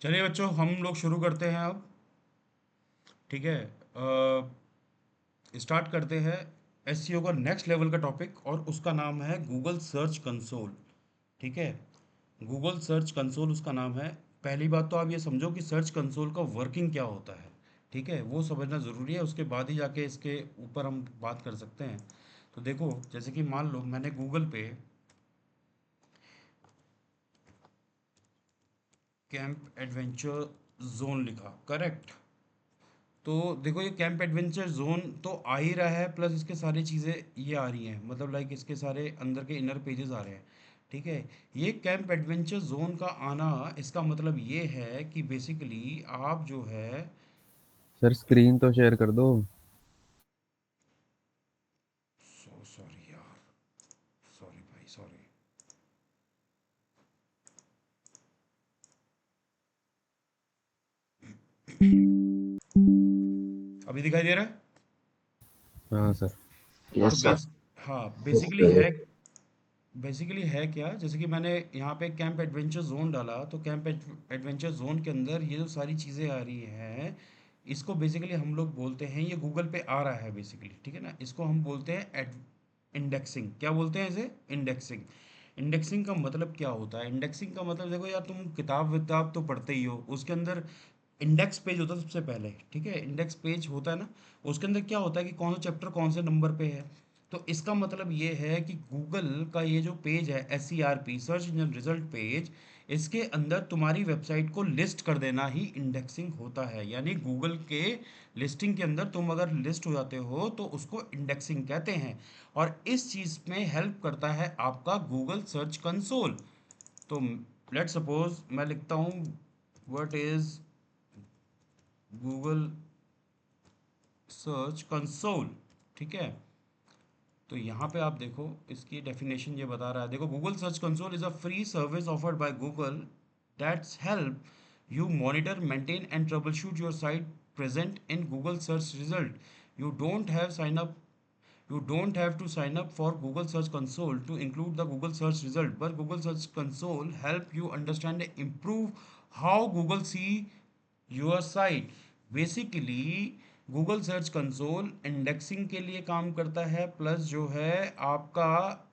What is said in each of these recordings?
चलिए बच्चों, हम लोग शुरू करते हैं अब। ठीक है। स्टार्ट करते हैं एसईओ का नेक्स्ट लेवल का टॉपिक, और उसका नाम है गूगल सर्च कंसोल। ठीक है। गूगल सर्च कंसोल उसका नाम है। पहली बात तो आप ये समझो कि सर्च कंसोल का वर्किंग क्या होता है। ठीक है, वो समझना ज़रूरी है, उसके बाद ही जाके इसके ऊपर हम बात कर सकते हैं। तो देखो, जैसे कि मान लो मैंने गूगल पे कैंप एडवेंचर जोन लिखा, करेक्ट। तो देखो, ये कैंप एडवेंचर जोन तो आ ही रहा है, प्लस इसके सारी चीज़ें ये आ रही हैं, मतलब लाइक इसके सारे अंदर के इनर पेजेस आ रहे हैं। ठीक है। ये कैंप एडवेंचर जोन का आना, इसका मतलब ये है कि बेसिकली आप जो है। सर स्क्रीन तो शेयर कर दो। सो सॉरी यार, सॉरी भाई, सॉरी। अभी दिखाई दे रहा है? हाँ सर। तो यस सर। हाँ, बेसिकली है क्या, जैसे कि मैंने यहाँ पे कैंप एडवेंचर जोन डाला, तो कैंप एडवेंचर जोन के अंदर ये जो सारी चीज़ें आ रही हैं, इसको बेसिकली हम लोग बोलते हैं, ये गूगल पे आ रहा है बेसिकली, ठीक है ना, इसको हम बोलते हैं इंडेक्सिंग। क्या बोलते हैं इसे? इंडेक्सिंग। इंडेक्सिंग का मतलब क्या होता है? इंडेक्सिंग का मतलब, देखो यार, तुम किताब विताब तो पढ़ते ही हो, उसके अंदर इंडेक्स पेज होता है सबसे पहले। ठीक है, इंडेक्स पेज होता है ना। उसके अंदर क्या होता है कि कौन सा चैप्टर कौन से नंबर पे है। तो इसका मतलब ये है कि गूगल का ये जो पेज है, S C R P, search engine result page, इसके अंदर तुम्हारी वेबसाइट को लिस्ट कर देना ही इंडेक्सिंग होता है। यानी गूगल के लिस्टिंग के अंदर तुम अगर लिस्ट हो जाते हो तो उसको इंडेक्सिंग कहते हैं। और इस चीज़ में हेल्प करता है आपका गूगल सर्च कंसोल। तो लेट सपोज मैं लिखता हूँ, what is Google search console. ठीक है। तो यहाँ पे आप देखो, इसकी डेफिनेशन ये बता रहा है, देखो, Google search console is a free service offered by Google that's help you monitor, maintain and troubleshoot your site present in Google search result. You don't have sign up You don't have to sign up for Google Search Console to include the Google search result, but Google Search Console help you understand and improve how Google see your site. Basically Google search console indexing के लिए काम करता है, plus जो है आपका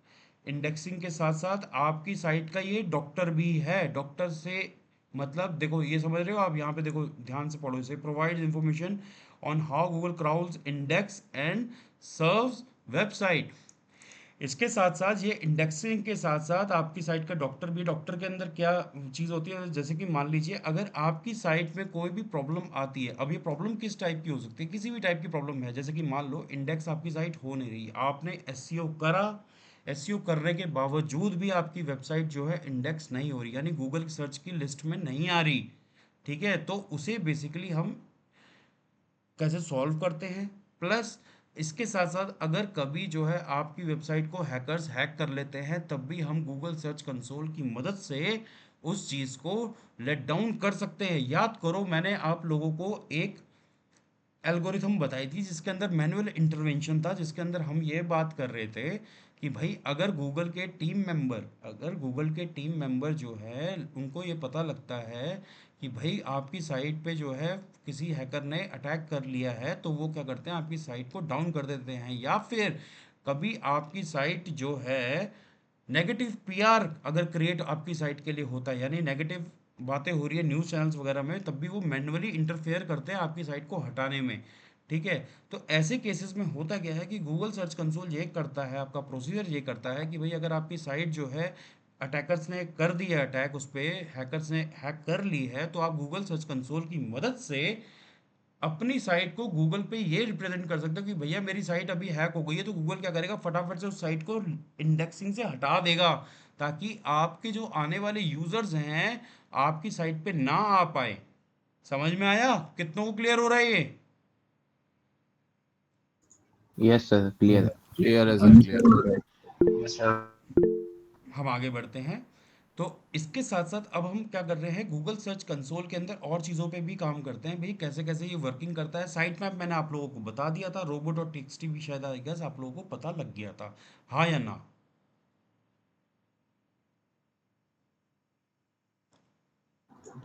indexing के साथ साथ आपकी साइट का ये डॉक्टर भी है। डॉक्टर से मतलब, देखो ये समझ रहे हो आप, यहाँ पे देखो ध्यान से पढ़ो इसे, provide information on how Google crowds index and serves website. इसके साथ साथ, ये इंडेक्सिंग के साथ साथ आपकी साइट का डॉक्टर भी। डॉक्टर के अंदर क्या चीज़ होती है, जैसे कि मान लीजिए अगर आपकी साइट में कोई भी प्रॉब्लम आती है, अब ये प्रॉब्लम किस टाइप की हो सकती है, किसी भी टाइप की प्रॉब्लम है, जैसे कि मान लो इंडेक्स आपकी साइट हो नहीं रही, आपने एसईओ करा, एसईओ करने के बावजूद भी आपकी वेबसाइट जो है इंडेक्स नहीं हो रही, यानी गूगल सर्च की लिस्ट में नहीं आ रही। ठीक है, तो उसे बेसिकली हम कैसे सॉल्व करते हैं। प्लस इसके साथ साथ अगर कभी जो है आपकी वेबसाइट को हैकर्स हैक कर लेते हैं, तब भी हम गूगल सर्च कंसोल की मदद से उस चीज़ को लेट डाउन कर सकते हैं। याद करो, मैंने आप लोगों को एक एल्गोरिथम बताई थी जिसके अंदर मैनुअल इंटरवेंशन था, जिसके अंदर हम ये बात कर रहे थे कि भाई अगर गूगल के टीम मेंबर जो है उनको ये पता लगता है कि भाई आपकी साइट पे जो है किसी हैकर ने अटैक कर लिया है, तो वो क्या करते हैं, आपकी साइट को डाउन कर देते हैं। या फिर कभी आपकी साइट जो है नेगेटिव पीआर अगर क्रिएट आपकी साइट के लिए होता है, यानी नेगेटिव बातें हो रही है न्यूज़ चैनल्स वगैरह में, तब भी वो मैन्युअली इंटरफेयर करते हैं आपकी साइट को हटाने में। ठीक है। तो ऐसे केसेस में होता क्या है कि गूगल सर्च कंसोल ये करता है, आपका प्रोसीजर ये करता है कि भाई अगर आपकी साइट जो है अटैकर्स ने कर दिया अटैक, उस पर हैकर्स ने हैक कर ली है, तो आप गूगल सर्च कंसोल की मदद से अपनी साइट को गूगल पे ये रिप्रेजेंट कर सकते हो कि भैया मेरी साइट अभी हैक हो गई है, तो गूगल क्या करेगा, फटाफट से उस साइट को इंडेक्सिंग से हटा देगा, ताकि आपके जो आने वाले यूजर्स हैं आपकी साइट पे ना आ पाए। समझ में आया? कितनों को क्लियर हो रहा है ये? यस सर, क्लियर है। क्लियर है सर, क्लियर है। Yes sir. हम आगे बढ़ते हैं। तो इसके साथ साथ अब हम क्या कर रहे हैं, गूगल सर्च कंसोल के अंदर और चीज़ों पे भी काम करते हैं भाई, कैसे कैसे ये वर्किंग करता है। साइट मैप मैंने आप लोगों को बता दिया था, रोबोट और टेक्सटी भी शायद आई गेस आप लोगों को पता लग गया था। हाँ या ना?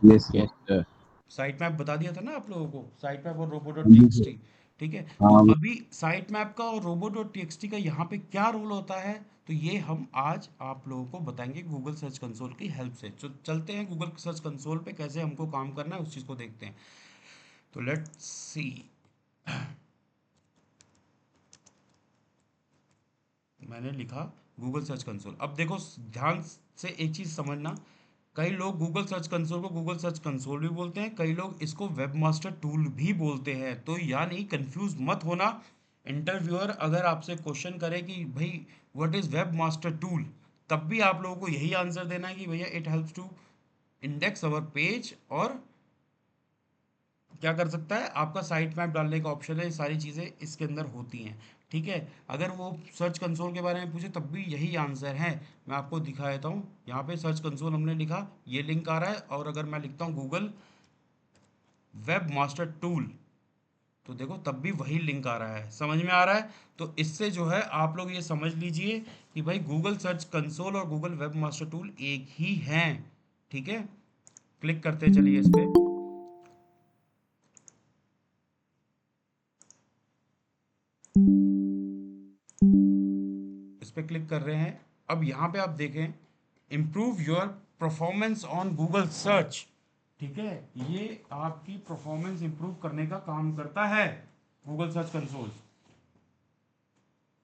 Yes, sir. साइट मैप बता दिया था ना आप लोगों को, साइट मैप और रोबो डॉट हाँ T G X T. Sir. ठीक है, तो हाँ अभी साइट मैप का और robo dot T X T का यहाँ पे क्या रोल होता है, तो ये हम आज आप लोगों को बताएंगे गूगल सर्च कंसोल की हेल्प से। तो चलते हैं गूगल सर्च कंसोल पे कैसे हमको काम करना है उस चीज़ को देखते हैं। तो लेट्स सी। मैंने लिखा गूगल सर्च कंसोल। अब देखो ध्यान से एक चीज़ समझना, कई लोग गूगल सर्च कंसोल को गूगल सर्च कंसोल भी बोलते हैं, कई लोग इसको वेब मास्टर टूल भी बोलते हैं, तो यानी कंफ्यूज मत होना। इंटरव्यूअर अगर आपसे क्वेश्चन करे कि भाई what is web master tool, तब भी आप लोगों को यही आंसर देना है कि भैया it helps to index our page, और क्या कर सकता है, आपका साइट मैप डालने का ऑप्शन है, ये सारी चीज़ें इसके अंदर होती हैं। ठीक है, अगर वो सर्च कंसोल के बारे में पूछे तब भी यही आंसर है। मैं आपको दिखा देता हूँ, यहाँ पे सर्च कंसोल हमने लिखा, ये लिंक आ रहा है, और अगर मैं लिखता हूँ गूगल वेब मास्टर टूल, तो देखो तब भी वही लिंक आ रहा है। समझ में आ रहा है? तो इससे जो है आप लोग ये समझ लीजिए कि भाई गूगल सर्च कंसोल और गूगल वेब मास्टर टूल एक ही हैं। ठीक है, क्लिक करते चलिए इस पे। इस पे क्लिक कर रहे हैं। अब यहाँ पे आप देखें, improve your performance on Google search. ठीक है, ये आपकी परफॉर्मेंस इंप्रूव करने का काम करता है गूगल सर्च कंसोल।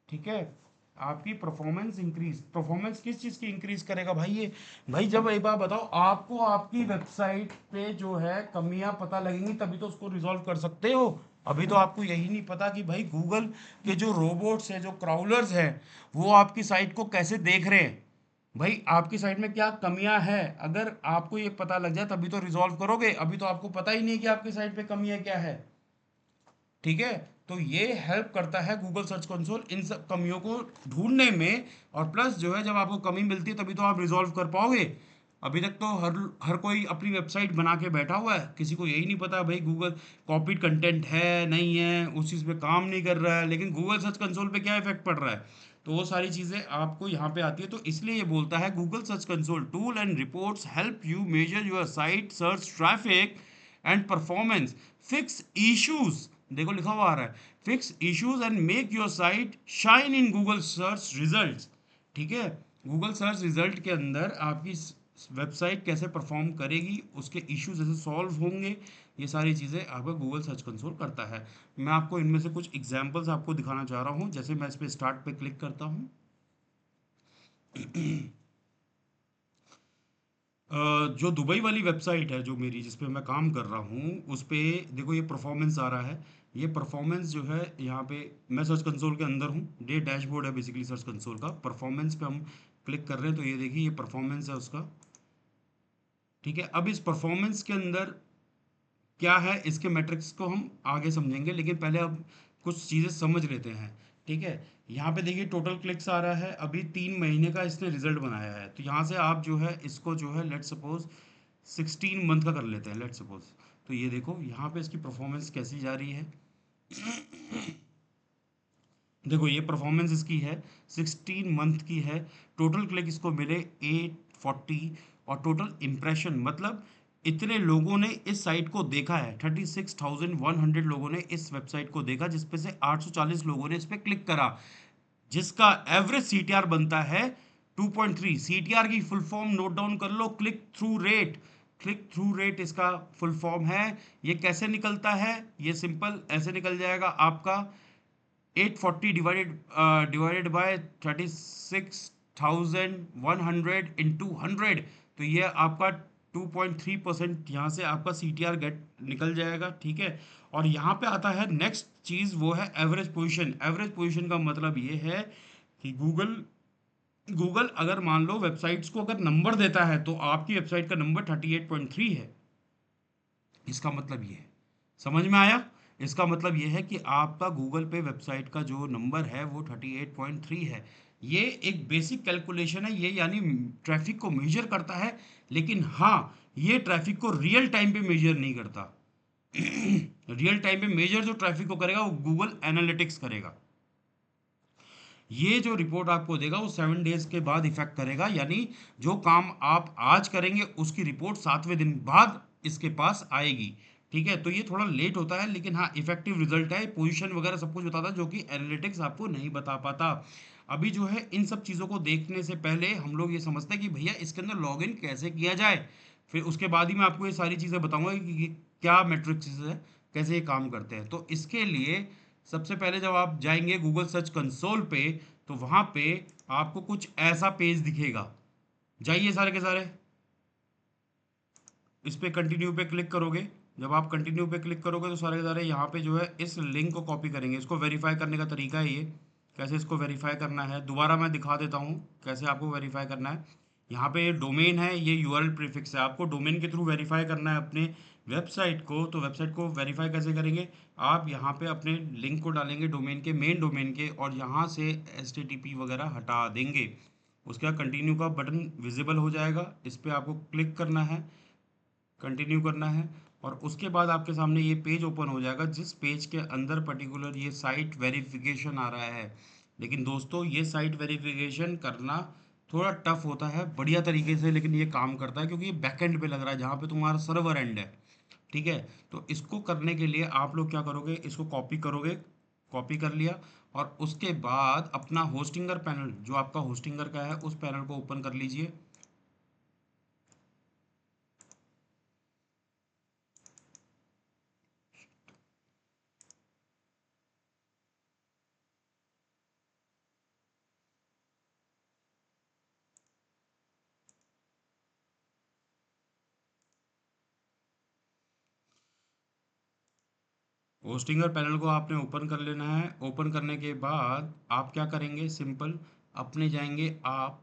ठीक है, आपकी परफॉर्मेंस इंक्रीज, परफॉर्मेंस किस चीज़ की इंक्रीज करेगा भाई ये, भाई जब एक बार बताओ आपको आपकी वेबसाइट पे जो है कमियां पता लगेंगी तभी तो उसको रिजॉल्व कर सकते हो। अभी तो आपको यही नहीं पता कि भाई गूगल के जो रोबोट्स हैं, जो क्राउलर्स हैं, वो आपकी साइट को कैसे देख रहे हैं, भाई आपकी साइट में क्या कमियां हैं। अगर आपको ये पता लग जाए तभी तो रिजॉल्व करोगे, अभी तो आपको पता ही नहीं कि आपकी साइट पे कमियां क्या है। ठीक है, तो ये हेल्प करता है गूगल सर्च कंसोल इन सब कमियों को ढूंढने में, और प्लस जो है जब आपको कमी मिलती है तभी तो आप रिजॉल्व कर पाओगे। अभी तक तो हर हर कोई अपनी वेबसाइट बना के बैठा हुआ है, किसी को यही नहीं पता भाई गूगल कॉपीड कंटेंट है नहीं है, उस चीज़ पे काम नहीं कर रहा है, लेकिन गूगल सर्च कंसोल पे क्या इफेक्ट पड़ रहा है, तो वो सारी चीज़ें आपको यहाँ पे आती है। तो इसलिए ये बोलता है Google search console tool and reports help you major your site search traffic and performance, fix issues, देखो लिखा हुआ आ रहा है, fix issues and make your site shine in Google search results. ठीक है, गूगल सर्च रिजल्ट के अंदर आपकी वेबसाइट कैसे परफॉर्म करेगी, उसके इश्यूज ऐसे सॉल्व होंगे, ये सारी चीज़ें आपका गूगल सर्च कंसोल करता है। मैं आपको इनमें से कुछ एग्जांपल्स आपको दिखाना चाह रहा हूँ। जैसे मैं इस पे स्टार्ट पे क्लिक करता हूँ, जो दुबई वाली वेबसाइट है जो मेरी, जिस पे मैं काम कर रहा हूँ, उस पे देखो ये परफॉर्मेंस आ रहा है। ये परफॉर्मेंस जो है यहाँ पे, मैं सर्च कंसोल के अंदर हूँ, ये डैशबोर्ड है बेसिकली सर्च कंसोल का। परफॉर्मेंस पे हम क्लिक कर रहे हैं तो ये देखिए ये परफॉर्मेंस है उसका। ठीक है, अब इस परफॉर्मेंस के अंदर क्या है, इसके मैट्रिक्स को हम आगे समझेंगे, लेकिन पहले अब कुछ चीज़ें समझ लेते हैं। ठीक है, यहाँ पे देखिए टोटल क्लिक्स आ रहा है, अभी 3 महीने का इसने रिजल्ट बनाया है। तो यहाँ से आप जो है इसको जो है लेट सपोज 16 मंथ का कर लेते हैं लेट सपोज। तो ये देखो यहाँ पे इसकी परफॉर्मेंस कैसी जा रही है। देखो ये परफॉर्मेंस इसकी है, 16 मंथ की है। टोटल क्लिक इसको मिले 840, और टोटल इम्प्रेशन मतलब इतने लोगों ने इस साइट को देखा है, 36,100 लोगों ने इस वेबसाइट को देखा, जिसपे से 840 लोगों ने इस पर क्लिक करा, जिसका एवरेज सीटीआर बनता है 2.3। सीटीआर की फुल फॉर्म नोट डाउन कर लो, click through rate. Click through rate इसका फुल फॉर्म है। ये कैसे निकलता है, ये सिंपल ऐसे निकल जाएगा आपका, 840 डिवाइडेड बाय 36,100 इंटू 100, तो ये आपका 2.3% यहाँ से आपका सीटीआर गेट निकल जाएगा। ठीक है, और यहाँ पे आता है नेक्स्ट चीज़, वो है एवरेज पोजीशन। एवरेज पोजीशन का मतलब ये है कि गूगल गूगल अगर मान लो वेबसाइट्स को अगर नंबर देता है, तो आपकी वेबसाइट का नंबर 38.3 है, इसका मतलब ये है। समझ में आया? इसका मतलब ये है कि आपका गूगल पे वेबसाइट का जो नंबर है वो 38.3 है। ये एक बेसिक कैलकुलेशन है, ये यानी ट्रैफिक को मेजर करता है, लेकिन हाँ, ये ट्रैफिक को रियल टाइम पे मेजर नहीं करता। रियल टाइम पे मेजर जो ट्रैफिक को करेगा वो गूगल एनालिटिक्स करेगा। ये जो रिपोर्ट आपको देगा वो 7 डेज के बाद इफेक्ट करेगा, यानी जो काम आप आज करेंगे उसकी रिपोर्ट 7वें दिन बाद इसके पास आएगी। ठीक है, तो ये थोड़ा लेट होता है, लेकिन हाँ इफेक्टिव रिजल्ट है, पोजीशन वगैरह सब कुछ बताता है, जो कि एनालिटिक्स आपको नहीं बता पाता। अभी जो है इन सब चीज़ों को देखने से पहले हम लोग ये समझते हैं कि भैया इसके अंदर लॉगिन कैसे किया जाए, फिर उसके बाद ही मैं आपको ये सारी चीज़ें बताऊंगा कि क्या मैट्रिक्स है, कैसे ये काम करते हैं। तो इसके लिए सबसे पहले जब आप जाएंगे गूगल सर्च कंसोल पे, तो वहां पे आपको कुछ ऐसा पेज दिखेगा। जाइए सारे के सारे, इस पे कंटिन्यू पे क्लिक करोगे। जब आप कंटिन्यू पे क्लिक करोगे तो सारे के सारे यहाँ पे जो है इस लिंक को कॉपी करेंगे। इसको वेरीफाई करने का तरीका है ये, कैसे इसको वेरीफाई करना है दोबारा मैं दिखा देता हूँ कैसे आपको वेरीफाई करना है। यहाँ पे डोमेन है, ये यूआरएल प्रीफिक्स है, आपको डोमेन के थ्रू वेरीफाई करना है अपने वेबसाइट को। तो वेबसाइट को वेरीफाई कैसे करेंगे, आप यहाँ पे अपने लिंक को डालेंगे डोमेन के, मेन डोमेन के, और यहाँ से HTTP वगैरह हटा देंगे। उसके बाद कंटिन्यू का बटन विजिबल हो जाएगा, इस पर आपको क्लिक करना है, कंटिन्यू करना है, और उसके बाद आपके सामने ये पेज ओपन हो जाएगा जिस पेज के अंदर पर्टिकुलर ये साइट वेरिफिकेशन आ रहा है। लेकिन दोस्तों ये साइट वेरिफिकेशन करना थोड़ा टफ होता है बढ़िया तरीके से, लेकिन ये काम करता है क्योंकि ये बैकएंड पे लग रहा है जहाँ पे तुम्हारा सर्वर एंड है। ठीक है, तो इसको करने के लिए आप लोग क्या करोगे, इसको कॉपी करोगे, कॉपी कर लिया, और उसके बाद अपना होस्टिंगर पैनल जो आपका होस्टिंगर का है उस पैनल को ओपन कर लीजिए। होस्टिंगर पैनल को आपने ओपन कर लेना है। ओपन करने के बाद आप क्या करेंगे, सिंपल अपने जाएंगे आप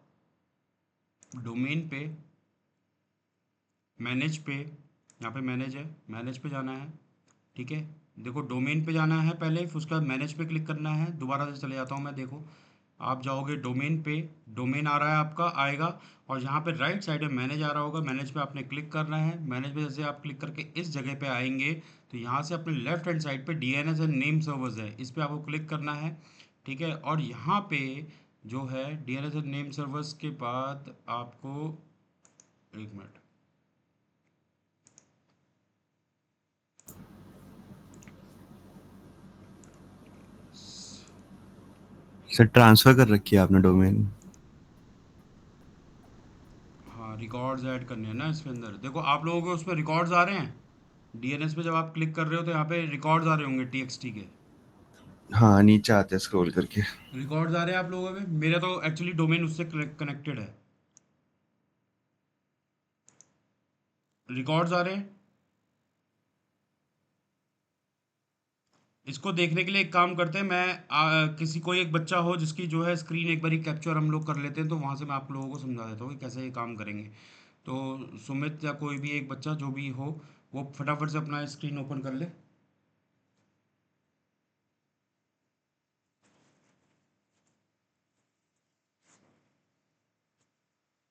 डोमेन पे, मैनेज पे, यहाँ पे मैनेज है, मैनेज पे जाना है। ठीक है, देखो डोमेन पे जाना है पहले, फिर उसके बाद मैनेज पे क्लिक करना है। दोबारा से चले जाता हूँ मैं, देखो आप जाओगे डोमेन पे, डोमेन आ रहा है आपका, आएगा, और यहाँ पे राइट साइड में मैनेज आ रहा होगा, मैनेज पे आपने क्लिक करना है। मैनेज पे जैसे आप क्लिक करके इस जगह पे आएंगे, तो यहाँ से अपने लेफ्ट हैंड साइड पे DNS एंड नेम सर्वर्स है, इस पे आपको क्लिक करना है। ठीक है, और यहाँ पे जो है DNS एंड नेम सर्वर्स के बाद आपको, एक मिनट, सर ट्रांसफर कर रखी है आपने डोमेन। हाँ रिकॉर्ड्स ऐड करने हैं ना इसके अंदर, देखो आप लोगों के उसमें रिकॉर्ड्स आ रहे हैं। DNS पे जब आप क्लिक कर रहे हो तो यहाँ पे रिकॉर्ड्स आ रहे होंगे TXT के, हाँ नीचे आते हैं स्क्रॉल करके। रिकॉर्ड्स आ रहे हैं आप लोगों में। मेरा तो एक्चुअली डोमेन उससे कनेक्टेड है, रिकॉर्ड्स आ रहे हैं। इसको देखने के लिए एक काम करते हैं, मैं किसी कोई एक बच्चा हो जिसकी जो है स्क्रीन एक बार कैप्चर हम लोग कर लेते हैं, तो वहाँ से मैं आप लोगों को समझा देता हूँ कि कैसे ये काम करेंगे। तो सुमित या कोई भी एक बच्चा जो भी हो, वो फटाफट से अपना स्क्रीन ओपन कर ले।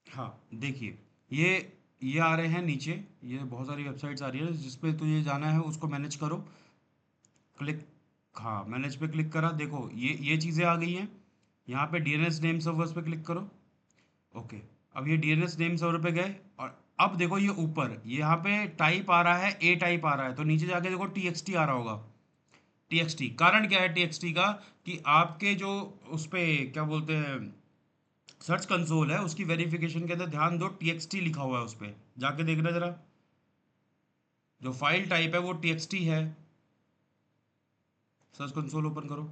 हाँ देखिए, ये ये आ रहे हैं नीचे, ये बहुत सारी वेबसाइट्स आ रही है जिस पे तुझे जाना है उसको मैनेज करो, क्लिक, हाँ मैनेज पे क्लिक करा, देखो ये चीज़ें आ गई हैं। यहाँ पे DNS नेम सर्वर्स पे क्लिक करो। ओके, अब ये DNS नेम सर्वर पे गए, और अब देखो ये ऊपर यहाँ पे टाइप आ रहा है, A टाइप आ रहा है, तो नीचे जाके देखो TXT आ रहा होगा। TXT कारण क्या है TXT का, कि आपके जो उस पे क्या बोलते हैं सर्च कंसोल है उसकी वेरिफिकेशन के अंदर ध्यान दो, TXT लिखा हुआ है उस पे, जाके देखना जरा, जो फाइल टाइप है वो TXT है। सर्च कंसोल ओपन करो।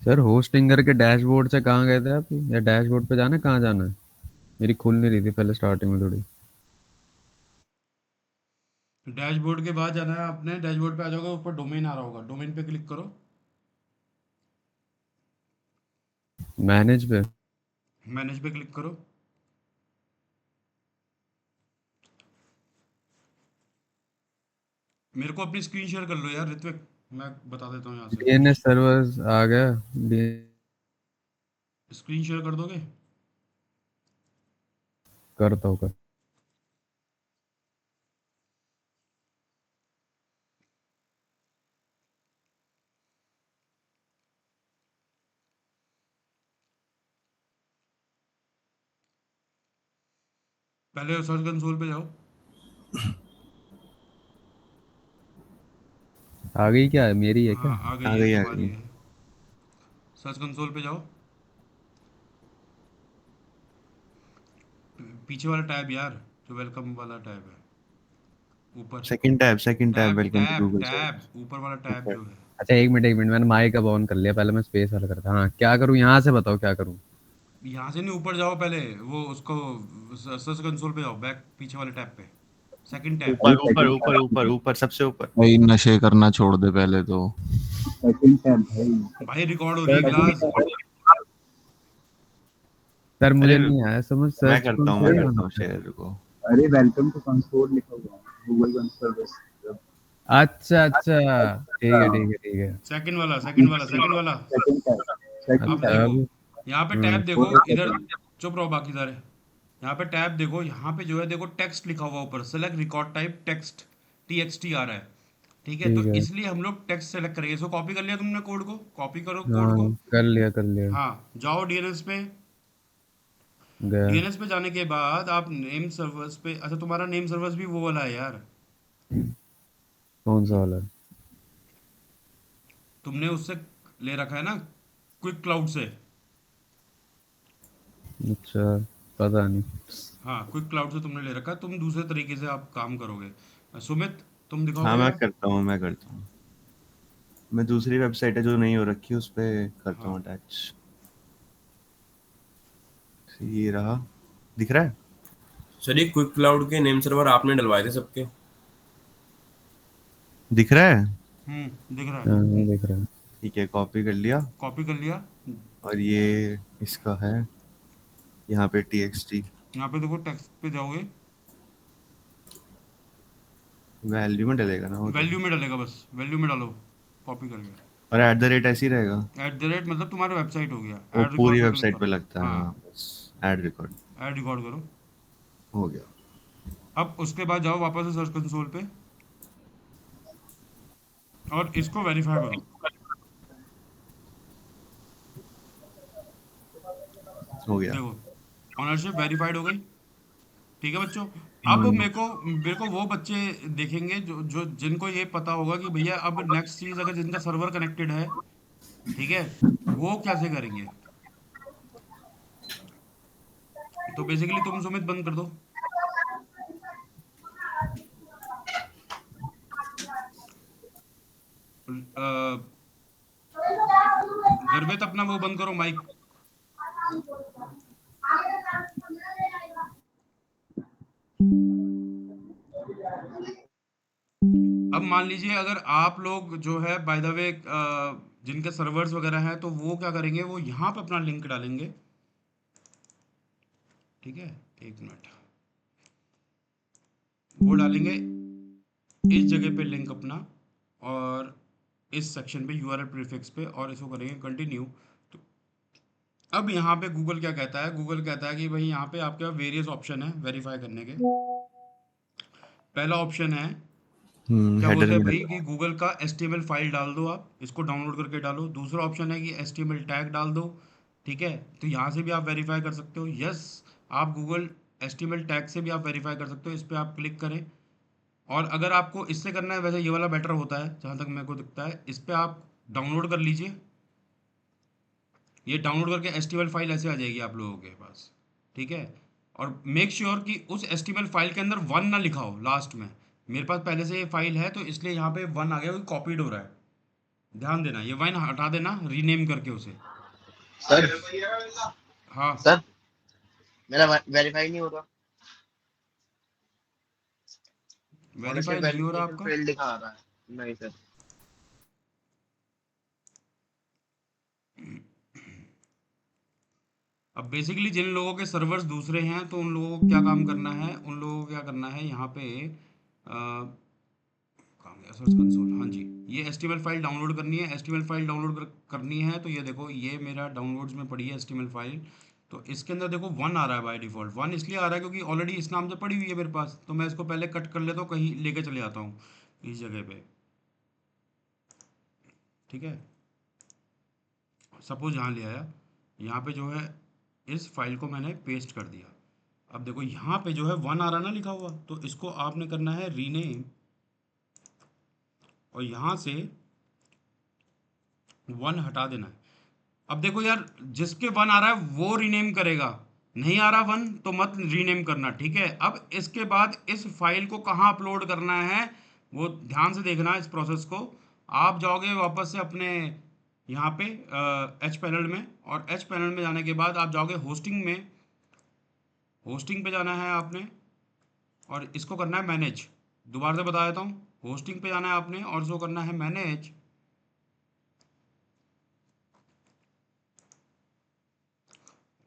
सर होस्टिंगर के डैशबोर्ड से कहाँ गए थे आप, या डैशबोर्ड पे जाना है, कहाँ जाना है? मेरी खुल नहीं रही थी पहले स्टार्टिंग में थोड़ी। डैशबोर्ड के बाद जाना है अपने, डैशबोर्ड पे आ जाओगे, ऊपर डोमेन आ रहा होगा, डोमेन पे क्लिक करो। मैनेज पे। मैनेज पे क्लिक करो। मेरे को अपनी स्क्रीन शेयर कर लो यार ऋत्विक, मैं बता देता हूँ यहाँ से। डीएनएस सर्वर्स आ गया। स्क्रीन शेयर कर दोगे? करता हूँ कर। पहले सर्च कंसोल पे जाओ। आ गई क्या, मेरी है क्या? हाँ आ गई आ है, गई आ तुम्हारी गई। है। सर्च कंसोल पे जाओ, पीछे वाला टैब यार, जो वेलकम वाला टैब है ऊपर। Second tab, tab welcome to tab Google tab service. ऊपर वाला टैब अच्छा। जो है। अच्छा एक मिनट मैंने माइक अब ऑन कर लिया, पहले मैं स्पेस वाला करता। हाँ क्या करूँ, यहाँ से बताओ क्या करूँ? यहाँ से नहीं, ऊपर जाओ पहले, वो उसको सर्च कंसोल पे जाओ, बैक पीछे वाले टैब पे, सेकंड टैब। ऊपर ऊपर ऊपर ऊपर ऊपर सबसे ऊपर। भाई नशे करना छोड़ दे पहले तो। सेकंड टैब भाई। भाई रिकॉर्ड हो रही है सर क्लास। सर अरे मुझे नहीं आया समझ, मैं सर्च करता हूँ, मैं कंसोल करता कहाँ हूँ पे? शेयर को। अरे वेलकम टू कंसोल लिखा हुआ है गूगल कंसोल बस। अच्छा अच्छा, ठीक है ठीक है ठीक है। सेकंड वाला, सेकंड वाला, सेकंड वाला। सेकंड टैब, सेकंड अब अच्छा देखो, टैब। अब। यहाँ पे हम्म। टैब देखो इधर। चुप रहो बाकी सारे। यहाँ पे टैब देखो, यहाँ पे जो है देखो टेक्स्ट लिखा हुआ ऊपर, select record type text, TXT आ रहा है। ठीक है, तो ठीक है। इसलिए हम लोग टेक्स्ट सेलेक्ट करेंगे। इसको कॉपी कर लिया तुमने, कोड को कॉपी करो कोड को। हाँ कर लिया कर लिया। हाँ, जाओ डीएनएस पे। गया। डीएनएस पे जाने के बाद आप नेम सर्वर्स पे, अच्छा तुम्हारा नेम सर्वर्स भी वो वाला है यार। कौन सा वाला? तुमने उससे ले रखा है ना, क्विक क्लाउड से। अच्छा पता नहीं। हाँ, क्विक क्लाउड से तुमने ले रखा है, तुम दूसरे तरीके से आप काम करोगे। सुमित, तुम हाँ दिखाओगे मैं यार। करता हूँ, मैं करता हूँ। मैं दूसरी वेबसाइट है जो नहीं हो रखी उस पे करता हूँ हाँ, अटैच। ये रहा, दिख रहा है। सर ये क्विक क्लाउड के नेम सर्वर आपने डलवाए थे सबके? दिख रहा है। दिख रहा है। हाँ दिख रहा है। ठीक है, कॉपी कर लिया। कॉपी कर लिया। और ये इसका है, यहाँ पे TXT यहाँ पे देखो, टेक्स्ट पे जाओगे, वैल्यू में डलेगा ना वो तो। वैल्यू में डलेगा, बस वैल्यू में डालो, कॉपी करके। और @ ऐसे ही रहेगा। @ मतलब तुम्हारा वेबसाइट हो गया, वो ऐड रिकॉर्ड पूरी पे क्लिक वेबसाइट पे करो। लगता है, हाँ, हाँ बस। ऐड रिकॉर्ड ऐड रिकॉर्ड करो। हो गया। अब उसके बाद जाओ वापस से सर्च कंसोल पे, और इसको वेरीफाई करो। हो गया। देखो, ऑनरशिप वेरीफाइड हो गई। ठीक है बच्चों। अब हम्म। मेरे को वो बच्चे देखेंगे जो जो जिनको ये पता होगा कि भैया अब नेक्स्ट चीज, अगर जिनका सर्वर कनेक्टेड है, ठीक है, वो कैसे करेंगे। तो बेसिकली तुम सुमित बंद कर दो। गर्वित अपना वो बंद करो, माइक। अब मान लीजिए अगर आप लोग जो है बाय द वे, जिनके सर्वर्स वगैरह हैं, तो वो क्या करेंगे, वो यहाँ पे अपना लिंक डालेंगे। ठीक है, एक मिनट, वो डालेंगे इस जगह पे लिंक अपना, और इस सेक्शन पे URL प्रीफिक्स पे, और इसको करेंगे कंटिन्यू। तो अब यहाँ पे गूगल क्या कहता है, गूगल कहता है कि भाई यहाँ पे आपके पास वेरियस ऑप्शन है वेरीफाई करने के। पहला ऑप्शन है, क्या हेडर बोलते हैं में भाई, डलेगा। कि गूगल का HTML फाइल डाल दो, आप इसको डाउनलोड करके डालो। दूसरा ऑप्शन है कि HTML टैग डाल दो। ठीक है, तो यहाँ से भी आप वेरीफाई कर सकते हो। यस, आप गूगल HTML टैग से भी आप वेरीफाई कर सकते हो, इस पर आप क्लिक करें। और अगर आपको इससे करना है, वैसे ये वाला बेटर होता है जहाँ तक मेरे को दिखता है, इस पर आप डाउनलोड कर लीजिए। ये डाउनलोड करके HTML फाइल ऐसे आ जाएगी आप लोगों के पास। ठीक है, और मेक श्योर कि उस HTML फाइल के अंदर 1 ना लिखा हो लास्ट में। मेरे पास पहले से ये फाइल है, तो इसलिए यहाँ पे 1 आ गया, वो कॉपीड हो रहा है। ध्यान देना, ये 1 हटा देना, रीनेम करके उसे। सर, हाँ, सर मेरा वेरीफाई नहीं हो रहा। वेरीफाई ऑनरशिप नहीं हो रहा वेरिफिकेशन आपका। फेल्ड दिखा रहा है। नहीं सर। अब बेसिकली जिन लोगों के सर्वर्स दूसरे हैं, तो उन लोगों को क्या काम करना है, उन लोगों को क्या करना है, यहाँ पे कहाँ गया सर्च कंसोल, हाँ जी, ये HTML फाइल डाउनलोड करनी है। HTML फाइल डाउनलोड करनी है तो ये देखो, ये मेरा डाउनलोड्स में पड़ी है HTML फाइल। तो इसके अंदर देखो 1 आ रहा है बाय डिफ़ॉल्ट। 1 इसलिए आ रहा है क्योंकि ऑलरेडी इस नाम से पड़ी हुई है मेरे पास। तो मैं इसको पहले कट कर लेता हूँ, कहीं लेके चले आता हूँ इस जगह पे, ठीक है। सपोज यहाँ ले आया, यहाँ पे जो है इस फाइल को मैंने पेस्ट कर दिया। अब देखो यहाँ पे जो है 1 आ रहा ना लिखा हुआ, तो इसको आपने करना है रीनेम, और यहाँ से 1 हटा देना है। अब देखो यार, जिसके 1 आ रहा है वो रीनेम करेगा, नहीं आ रहा 1 तो मत रीनेम करना, ठीक है। अब इसके बाद इस फाइल को कहाँ अपलोड करना है, वो ध्यान से देखना इस प्रोसेस को। आप जाओगे वापस से अपने यहाँ पे एच पैनल में, और एच पैनल में जाने के बाद आप जाओगे होस्टिंग में। होस्टिंग पे जाना है आपने, और इसको करना है मैनेज। दोबारा से बता देता हूँ, होस्टिंग पे जाना है आपने और इसको करना है मैनेज।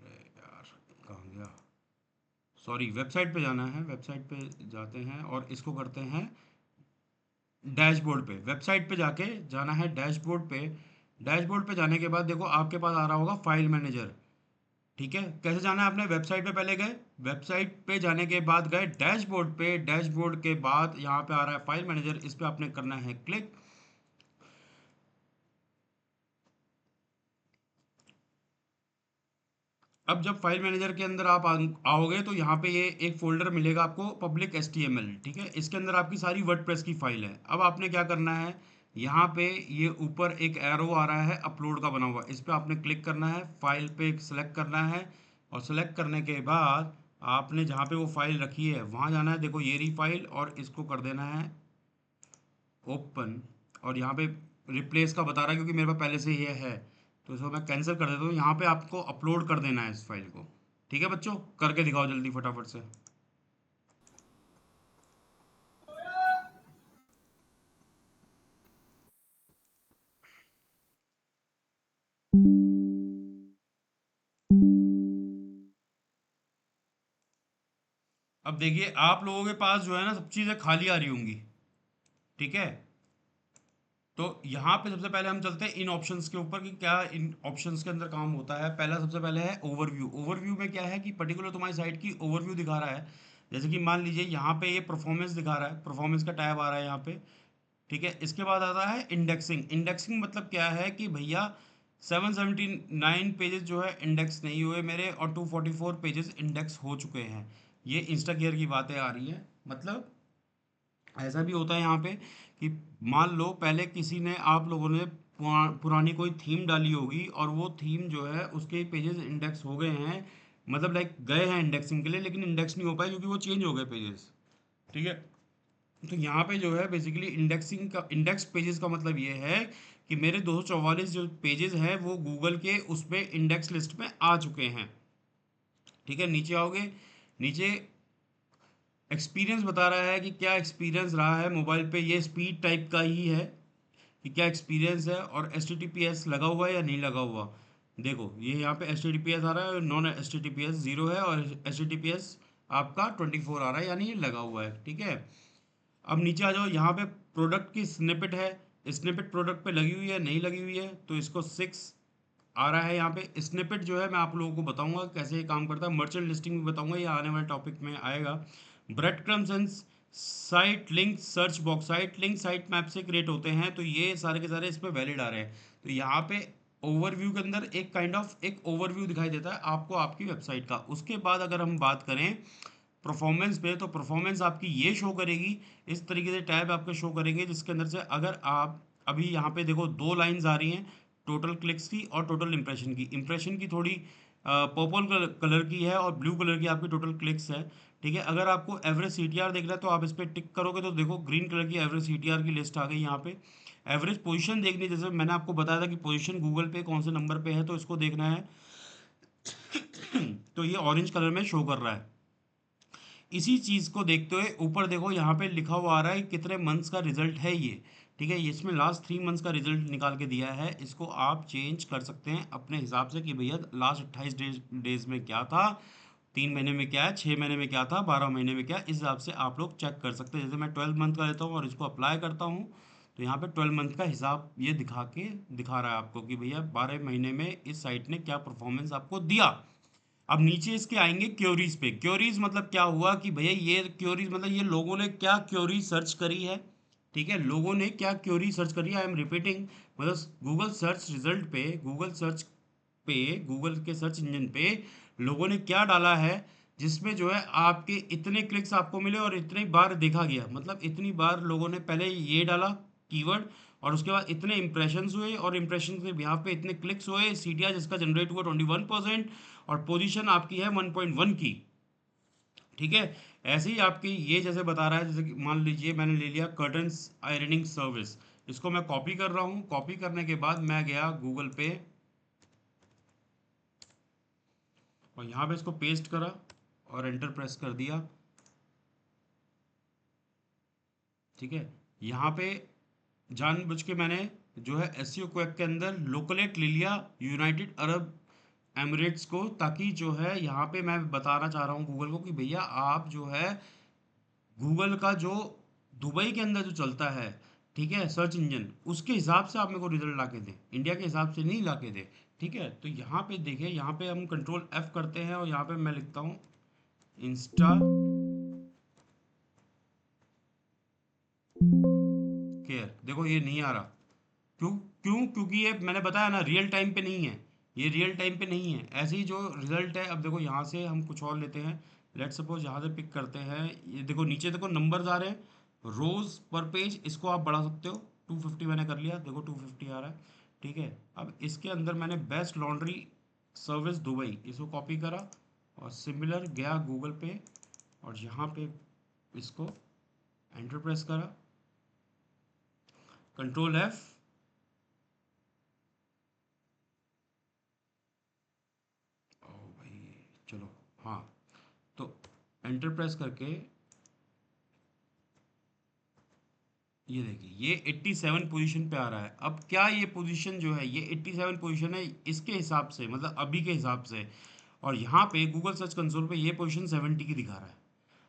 यार कहाँ गया, सॉरी, वेबसाइट पे जाना है। वेबसाइट पे जाते हैं और इसको करते हैं डैशबोर्ड पे। वेबसाइट पे जाके जाना है डैशबोर्ड पे। डैशबोर्ड पे जाने के बाद देखो आपके पास आ रहा होगा फाइल मैनेजर, ठीक है। कैसे जाना है, आपने वेबसाइट पे पहले गए, वेबसाइट पे जाने के बाद गए डैशबोर्ड पे। डैशबोर्ड के बाद यहाँ पे आ रहा है फाइल मैनेजर, इस पे आपने करना है क्लिक। अब जब फाइल मैनेजर के अंदर आप आओगे तो यहाँ पे ये एक फोल्डर मिलेगा आपको, पब्लिक HTML, ठीक है। इसके अंदर आपकी सारी वर्डप्रेस की फाइल है। अब आपने क्या करना है, यहाँ पे ये ऊपर एक एरो आ रहा है अपलोड का बना हुआ, इस पे आपने क्लिक करना है, फाइल पे सेलेक्ट करना है, और सेलेक्ट करने के बाद आपने जहाँ पे वो फाइल रखी है वहाँ जाना है। देखो ये रही फाइल, और इसको कर देना है ओपन। और यहाँ पे रिप्लेस का बता रहा है क्योंकि मेरे पास पहले से ये है, तो इसको मैं कैंसिल कर देता हूँ। यहाँ पे आपको अपलोड कर देना है इस फाइल को, ठीक है बच्चों, करके दिखाओ जल्दी फटाफट से। अब देखिए आप लोगों के पास जो है ना सब चीज़ें खाली आ रही होंगी, ठीक है। तो यहाँ पे सबसे पहले हम चलते हैं इन ऑप्शंस के ऊपर कि क्या इन ऑप्शंस के अंदर काम होता है। पहला सबसे पहले है ओवरव्यू। ओवरव्यू में क्या है कि पर्टिकुलर तुम्हारी साइट की ओवरव्यू दिखा रहा है। जैसे कि मान लीजिए यहाँ पे ये परफॉर्मेंस दिखा रहा है, परफॉर्मेंस का टैब आ रहा है यहाँ पे, ठीक है। इसके बाद आता है इंडेक्सिंग। इंडेक्सिंग मतलब क्या है कि भैया 779 पेजेस जो है इंडेक्स नहीं हुए मेरे, और 244 पेजेस इंडेक्स हो चुके हैं। ये इंस्टा केयर की बातें आ रही हैं। मतलब ऐसा भी होता है यहाँ पे कि मान लो पहले किसी ने, आप लोगों ने पुरानी कोई थीम डाली होगी, और वो थीम जो है उसके पेजेस इंडेक्स हो गए हैं, मतलब लाइक गए हैं इंडेक्सिंग के लिए, लेकिन इंडेक्स नहीं हो पाए क्योंकि वो चेंज हो गए पेजेस, ठीक है। तो यहाँ पे जो है बेसिकली इंडेक्सिंग का, इंडेक्स पेजेस का मतलब ये है कि मेरे 244 जो पेजेस हैं वो गूगल के उसमें इंडेक्स लिस्ट में आ चुके हैं, ठीक है। नीचे आओगे, नीचे एक्सपीरियंस बता रहा है कि क्या एक्सपीरियंस रहा है मोबाइल पे, ये स्पीड टाइप का ही है कि क्या एक्सपीरियंस है, और HTTPS लगा हुआ है या नहीं लगा हुआ। देखो ये यहाँ पे HTTPS आ रहा है, नॉन HTTPS 0 है, और HTTPS आपका 24 आ रहा है, यानी ये लगा हुआ है, ठीक है। अब नीचे आ जाओ, यहाँ पे प्रोडक्ट की स्निपेट है, स्निपेट प्रोडक्ट पे लगी हुई है नहीं लगी हुई है, तो इसको 6 आ रहा है। यहाँ पे स्निपेट जो है मैं आप लोगों को बताऊंगा कैसे ये काम करता है, मर्चेंट लिस्टिंग भी बताऊंगा, ये आने वाले टॉपिक में आएगा। Bread crumbs and site link search box, site link site map से क्रिएट होते हैं, तो ये सारे के सारे इसमें वैलिड आ रहे हैं। तो यहाँ पे ओवरव्यू के अंदर एक काइंड ऑफ एक ओवरव्यू दिखाई देता है आपको आपकी वेबसाइट का। उसके बाद अगर हम बात करें परफॉर्मेंस पे, तो परफॉर्मेंस आपकी ये शो करेगी, इस तरीके से टैब आपके शो करेंगे, जिसके अंदर से अगर आप अभी यहाँ पे देखो 2 लाइंस आ रही हैं, टोटल क्लिक्स की और टोटल इंप्रेशन की। इंप्रेशन की थोड़ी पर्पल कलर की है, और ब्लू कलर की आपकी टोटल क्लिक्स है, ठीक है। अगर आपको एवरेज CTR देखना है तो आप इस पर टिक करोगे तो देखो ग्रीन कलर की एवरेज CTR की लिस्ट आ गई यहाँ पे। एवरेज पोजीशन देखनी, जैसे मैंने आपको बताया था कि पोजीशन गूगल पे कौन से नंबर पे है, तो इसको देखना है तो ये ऑरेंज कलर में शो कर रहा है। इसी चीज़ को देखते हुए ऊपर देखो यहाँ पे लिखा हुआ आ रहा है कितने मंथ्स का रिजल्ट है ये, ठीक है। इसमें लास्ट 3 मंथ्स का रिजल्ट निकाल के दिया है। इसको आप चेंज कर सकते हैं अपने हिसाब से कि भैया लास्ट 28 डेज में क्या था, 3 महीने में क्या है, 6 महीने में क्या था, 12 महीने में क्या है, इस हिसाब से आप लोग चेक कर सकते हैं। जैसे मैं 12 मंथ का लेता हूँ और इसको अप्लाई करता हूँ, तो यहाँ पे 12 मंथ का हिसाब ये दिखा रहा है आपको कि भैया 12 महीने में इस साइट ने क्या परफॉर्मेंस आपको दिया। अब नीचे इसके आएंगे क्योरीज पे। क्योरीज मतलब क्या हुआ कि भैया ये क्योरीज मतलब ये लोगों ने क्या क्योरी सर्च करी है। ठीक है, लोगों ने क्या क्योरी सर्च करी है, आई एम रिपीटिंग। मतलब गूगल सर्च रिजल्ट पे, गूगल के सर्च इंजन पे लोगों ने क्या डाला है, जिसमें जो है आपके इतने क्लिक्स आपको मिले और इतनी बार देखा गया। मतलब इतनी बार लोगों ने पहले ये डाला कीवर्ड, और उसके बाद इतने इंप्रेशंस हुए, और इंप्रेशन के बिहाफ पे इतने क्लिक्स हुए, सीटीआर जिसका जनरेट हुआ 21%, और पोजीशन आपकी है 1.1 की। ठीक है, ऐसे ही आपकी ये जैसे बता रहा है, जैसे कि मान लीजिए मैंने ले लिया कर्टन्स आयरनिंग सर्विस। इसको मैं कॉपी कर रहा हूँ। कॉपी करने के बाद मैं गया गूगल पे और यहाँ पे इसको पेस्ट करा और एंटर प्रेस कर दिया। ठीक है, यहाँ पे जानबूझ के मैंने जो है एसईओ क्वेक के अंदर लोकलेट ले लिया यूनाइटेड अरब एमिरेट्स को, ताकि जो है यहाँ पे मैं बताना चाह रहा हूँ गूगल को कि भैया आप जो है गूगल का जो दुबई के अंदर जो चलता है, ठीक है, सर्च इंजन, उसके हिसाब से आप मेरे को रिजल्ट ला के दें, इंडिया के हिसाब से नहीं ला के दें। ठीक है, तो यहाँ पे देखिए, यहाँ पे हम कंट्रोल एफ करते हैं और यहाँ पे मैं लिखता हूँ इंस्टा केयर। देखो ये नहीं आ रहा। क्यों? क्योंकि ये मैंने बताया ना, रियल टाइम पे नहीं है। ये रियल टाइम पे नहीं है। ऐसे ही जो रिजल्ट है, अब देखो यहाँ से हम कुछ और लेते हैं। लेट सपोज यहाँ से पिक करते हैं, ये देखो नीचे देखो नंबर्स आ रहे हैं, रोज पर पेज, इसको आप बढ़ा सकते हो। 250 मैंने कर लिया, देखो 250 आ रहा है। ठीक है, अब इसके अंदर मैंने बेस्ट लॉन्ड्री सर्विस दुबई, इसको कॉपी करा और सिमिलर गया गूगल पे, और यहाँ पे इसको एंटर प्रेस करा, कंट्रोल एफ। ओ भाई, चलो, हाँ, तो एंटर प्रेस करके ये देखिए ये 87 पोजीशन पे आ रहा है। अब क्या ये पोजीशन जो है, ये 87 पोजीशन है इसके हिसाब से, मतलब अभी के हिसाब से, और यहाँ पे गूगल सर्च कंसोल पे ये पोजीशन 70 की दिखा रहा है।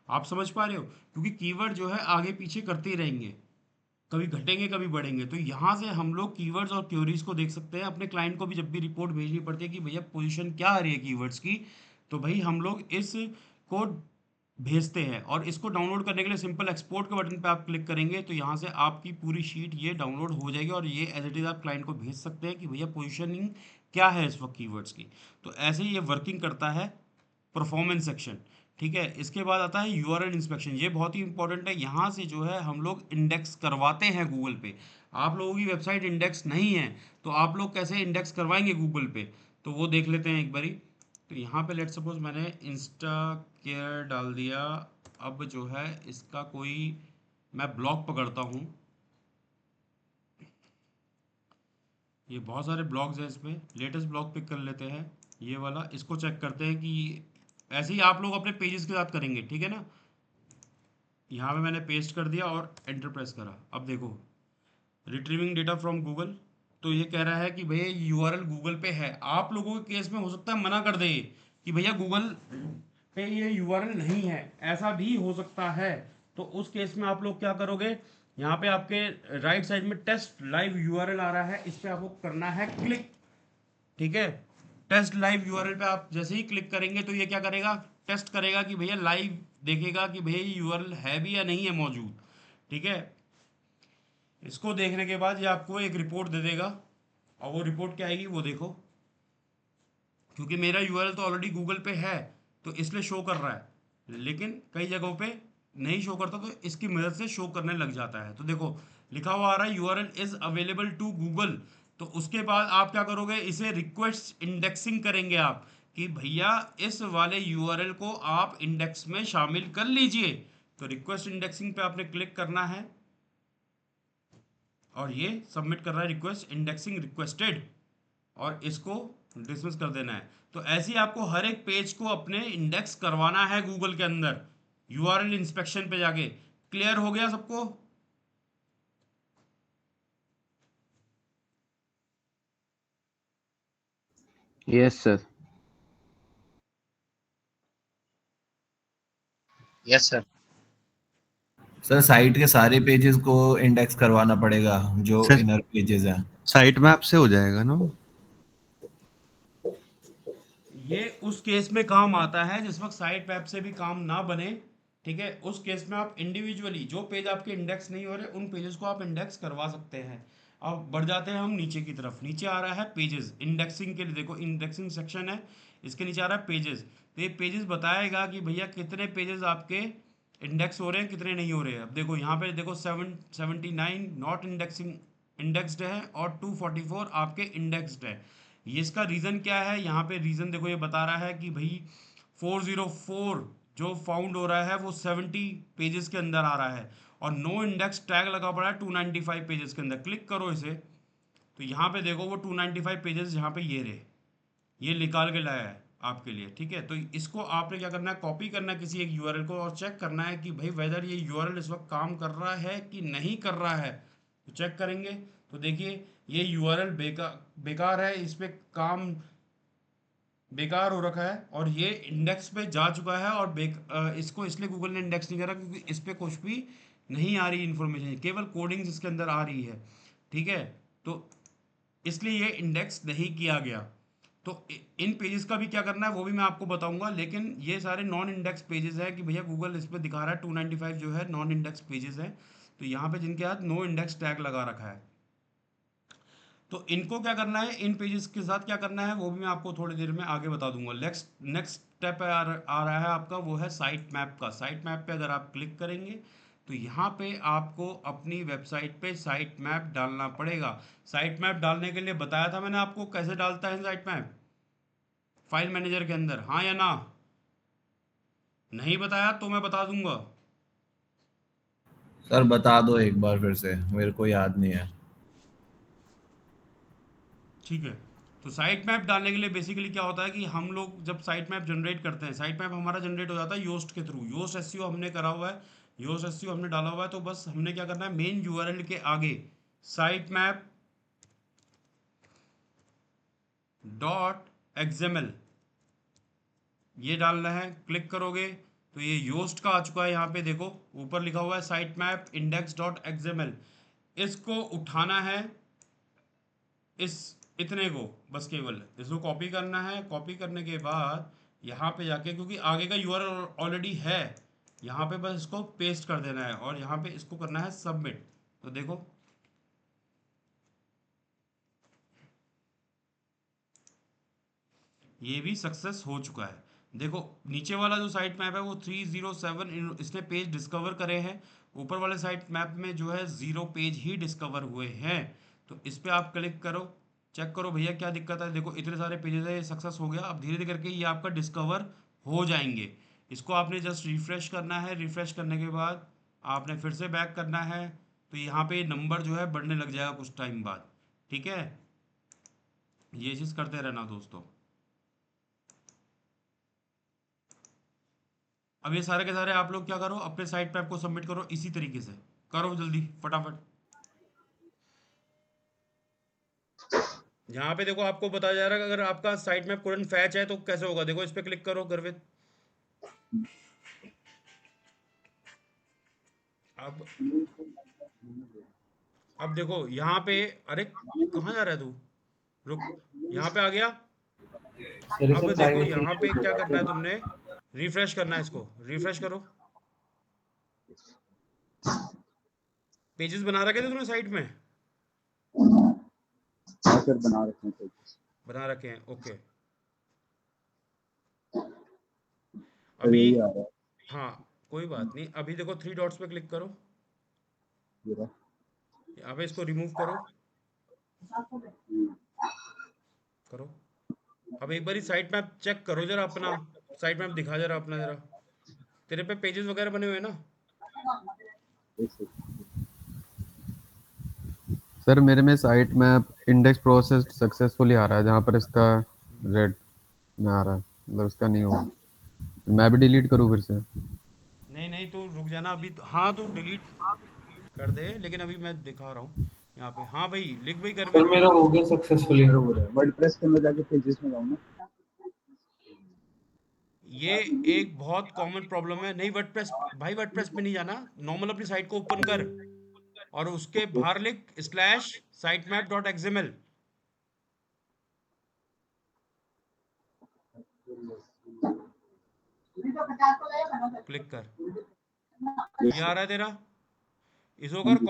आप समझ पा रहे हो? क्योंकि कीवर्ड जो है आगे पीछे करते ही रहेंगे, कभी घटेंगे कभी बढ़ेंगे। तो यहाँ से हम लोग कीवर्ड्स और क्वेरीज को देख सकते हैं। अपने क्लाइंट को भी जब भी रिपोर्ट भेजनी पड़ती है कि भैया पोजीशन क्या आ रही है कीवर्ड्स की, तो भाई हम लोग इस को भेजते हैं। और इसको डाउनलोड करने के लिए सिंपल एक्सपोर्ट के बटन पे आप क्लिक करेंगे, तो यहाँ से आपकी पूरी शीट ये डाउनलोड हो जाएगी, और ये एज इट इज़ आप क्लाइंट को भेज सकते हैं कि भैया पोजीशनिंग क्या है इस वक्त कीवर्ड्स की। तो ऐसे ही ये वर्किंग करता है परफॉर्मेंस सेक्शन। ठीक है, इसके बाद आता है यूआरएल इंस्पेक्शन। ये बहुत ही इंपॉर्टेंट है। यहाँ से जो है हम लोग इंडेक्स करवाते हैं गूगल पे। आप लोगों की वेबसाइट इंडेक्स नहीं है, तो आप लोग कैसे इंडेक्स करवाएंगे गूगल पे, तो वो देख लेते हैं एक बारी। तो यहाँ पे लेट सपोज मैंने इंस्टा केयर डाल दिया। अब जो है इसका कोई मैं ब्लॉग पकड़ता हूँ, ये बहुत सारे ब्लॉग्स हैं इसमें, लेटेस्ट ब्लॉग पिक कर लेते हैं, ये वाला। इसको चेक करते हैं कि ऐसे ही आप लोग अपने पेजेस के साथ करेंगे, ठीक है ना। यहाँ पे मैंने पेस्ट कर दिया और एंटर प्रेस करा। अब देखो रिट्रीविंग डेटा फ्रॉम गूगल, तो ये कह रहा है कि भैया यूआरएल गूगल पे है। आप लोगों के केस में हो सकता है मना कर दे कि भैया गूगल पे ये यूआरएल नहीं है, ऐसा भी हो सकता है। तो उस केस में आप लोग क्या करोगे, यहाँ पे आपके राइट साइड में टेस्ट लाइव यूआरएल आ रहा है, इस पे आपको करना है क्लिक। ठीक है, टेस्ट लाइव यूआरएल पे आप जैसे ही क्लिक करेंगे, तो ये क्या करेगा, टेस्ट करेगा कि भैया लाइव, देखेगा कि भैया ये यूआरएल है भी या नहीं है मौजूद। ठीक है, इसको देखने के बाद ये आपको एक रिपोर्ट दे देगा, और वो रिपोर्ट क्या आएगी वो देखो। क्योंकि मेरा यूआरएल तो ऑलरेडी गूगल पे है, तो इसलिए शो कर रहा है, लेकिन कई जगहों पे नहीं शो करता, तो इसकी मदद से शो करने लग जाता है। तो देखो लिखा हुआ आ रहा है URL is available to Google. तो उसके बाद आप क्या करोगे, इसे रिक्वेस्ट इंडेक्सिंग करेंगे आप, कि भैया इस वाले यूआरएल को आप इंडेक्स में शामिल कर लीजिए। तो रिक्वेस्ट इंडेक्सिंग पे आपने क्लिक करना है, और ये सबमिट कर रहा है रिक्वेस्ट इंडेक्सिंग रिक्वेस्टेड, और इसको डिसमिस कर देना है। तो ऐसे ही आपको हर एक पेज को अपने इंडेक्स करवाना है गूगल के अंदर, यूआरएल इंस्पेक्शन पे जाके। क्लियर हो गया सबको? Yes sir. Yes sir. Sir site के सारे पेजेस को इंडेक्स करवाना पड़ेगा जो सर इनर पेजेस हैं। साइट मैप से हो जाएगा ना? ये उस केस में काम आता है जिस वक्त साइट मैप से भी काम ना बने। ठीक है, उस केस में आप इंडिविजुअली जो पेज आपके इंडेक्स नहीं हो रहे उन पेजेस को आप इंडेक्स करवा सकते हैं। अब बढ़ जाते हैं हम नीचे की तरफ। नीचे आ रहा है पेजेस, इंडेक्सिंग के लिए देखो इंडेक्सिंग सेक्शन है, इसके नीचे आ रहा है पेजेस। तो ये पेजेस बताएगा कि भैया कितने पेजेस आपके इंडेक्स हो रहे हैं कितने नहीं हो रहे हैं। अब देखो यहाँ पे देखो 779 नॉट इंडेक्सिंग इंडेक्स्ड है और 244 आपके इंडेक्स्ड है। ये इसका रीज़न क्या है, यहाँ पे रीज़न देखो ये बता रहा है कि भाई 404 जो फाउंड हो रहा है वो 70 पेजेस के अंदर आ रहा है और नो इंडेक्स टैग लगा पड़ा है 295 पेजेस के अंदर। क्लिक करो इसे तो यहाँ पे देखो वो 295 पेजेस यहाँ पे ये रहे, ये निकाल के लाया है आपके लिए। ठीक है, तो इसको आपने क्या करना है, कॉपी करना है किसी एक यूआरएल को और चेक करना है कि भाई वेदर ये यूआरएल इस वक्त काम कर रहा है कि नहीं कर रहा है। तो चेक करेंगे तो देखिए ये यूआरएल बेकार है, इस पे काम बेकार हो रखा है और ये इंडेक्स पे जा चुका है और इसको इसलिए गूगल ने इंडेक्स नहीं करा क्योंकि इस पे कुछ भी नहीं आ रही इन्फॉर्मेशन, केवल कोडिंग्स इसके अंदर आ रही है। ठीक है, तो इसलिए ये इंडेक्स नहीं किया गया। तो इन पेजेस का भी क्या करना है वो भी मैं आपको बताऊंगा, लेकिन ये सारे नॉन इंडेक्स पेजेस हैं कि भैया गूगल इस पे दिखा रहा है 295 जो है नॉन इंडेक्स पेजेस हैं। तो यहाँ पे जिनके हाथ नो इंडेक्स टैग लगा रखा है तो इनको क्या करना है, इन पेजेस के साथ क्या करना है वो भी मैं आपको थोड़ी देर में आगे बता दूंगा। नेक्स्ट नेक्स्ट स्टेप आ रहा है आपका, वो है साइट मैप का। साइट मैप पे अगर आप क्लिक करेंगे तो यहाँ पे आपको अपनी वेबसाइट पे साइट मैप डालना पड़ेगा। साइट मैप डालने के लिए बताया था मैंने आपको कैसे डालता है साइट मैप फाइल मैनेजर के अंदर, हाँ या ना? नहीं बताया तो मैं बता दूंगा। सर बता दो एक बार फिर से, मेरे को याद नहीं है। ठीक है, तो साइट मैप डालने के लिए बेसिकली क्या होता है कि हम लोग जब साइट मैप जनरेट करते हैं, साइट मैप हमारा जनरेट हो जाता है योस्ट के थ्रू। योस्ट एसईओ हमने करा हुआ है, योस्ट एसईओ हमने डाला हुआ है, तो बस हमने क्या करना है मेन यूआरएल के आगे साइट मैप डॉट एक्सएमएल ये डालना है। क्लिक करोगे तो ये योस्ट का आ चुका है, यहाँ पे देखो ऊपर लिखा हुआ है site map index dot XML. इसको उठाना है, इस इतने को बस केवल इसको कॉपी करना है। कॉपी करने के बाद यहाँ पे जाके क्योंकि आगे का यूआरएल ऑलरेडी है, यहाँ पे बस इसको पेस्ट कर देना है और यहाँ पे इसको करना है सबमिट। तो देखो ये भी सक्सेस हो चुका है। देखो नीचे वाला जो साइट मैप है वो 307 इसने पेज डिस्कवर करे हैं, ऊपर वाले साइट मैप में जो है 0 पेज ही डिस्कवर हुए हैं। तो इस पे आप क्लिक करो, चेक करो भैया क्या दिक्कत है। देखो इतने सारे पेजेस है, ये सक्सेस हो गया। अब धीरे धीरे करके ये आपका डिस्कवर हो जाएंगे। इसको आपने जस्ट रिफ्रेश करना है, रिफ्रेश करने के बाद आपने फिर से बैक करना है तो यहाँ पे नंबर जो है बढ़ने लग जाएगा कुछ टाइम बाद। ठीक है, ये चीज़ करते रहना दोस्तों। अब ये सारे के सारे आप लोग क्या करो, अपने साइट मैप को सबमिट करो इसी तरीके से, करो जल्दी फटाफट। यहाँ पे देखो आपको बताया जा रहा है कि अगर आपका साइट मैप कुरंट फैच है तो कैसे होगा। देखो इस पे क्लिक करो गर्वित। अब अब देखो यहाँ पे, अरे कहाँ जा रहा है तू, रुक, यहाँ पे आ गया। अब देखो यहाँ पे क्या करना है तुमने, रिफ्रेश करना है, इसको रिफ्रेश करो। पेजेस बना रखे थे तुमने साइट में? हाँ सर बना रखे हैं पेजेस। बना रखे हैं, ओके। सर अभी यही आ रहा है हाँ कोई बात नहीं, अभी देखो 3 डॉट्स पे क्लिक करो, ये रहा। यहाँ पे इसको रिमूव करो, करो। अब एक बार साइट मैप चेक करो जरा अपना, साइट मैप दिखा जरा अपना जरा, तेरे पे पेजेस वगैरह बने हुए हैं ना? एक सेकंड। सर मेरे में site map index process successfully आ रहा है, जहाँ पर इसका रेड में आ रहा है, मतलब इसका नहीं होगा। मैं भी डिलीट करूँ फिर से? नहीं नहीं तो रुक जाना अभी तो, हाँ तो डिलीट कर दे, लेकिन अभी मैं दिखा रहा हूँ यहाँ पे। हाँ भाई लिख भाई कर सर मेरा हो गया सक्सेसफुली। हो रहा है वर्डप्रेस के अंदर जाके पेजेस में जाऊँ ना। ये एक बहुत कॉमन प्रॉब्लम है। नहीं वर्डप्रेस भाई, वर्डप्रेस पे नहीं जाना, नॉर्मल अपनी साइट को ओपन कर और उसके बाहर लिख slash sitemap dot XML, click कर। ये आ रहा है तेरा, इसको हाँ कर जी।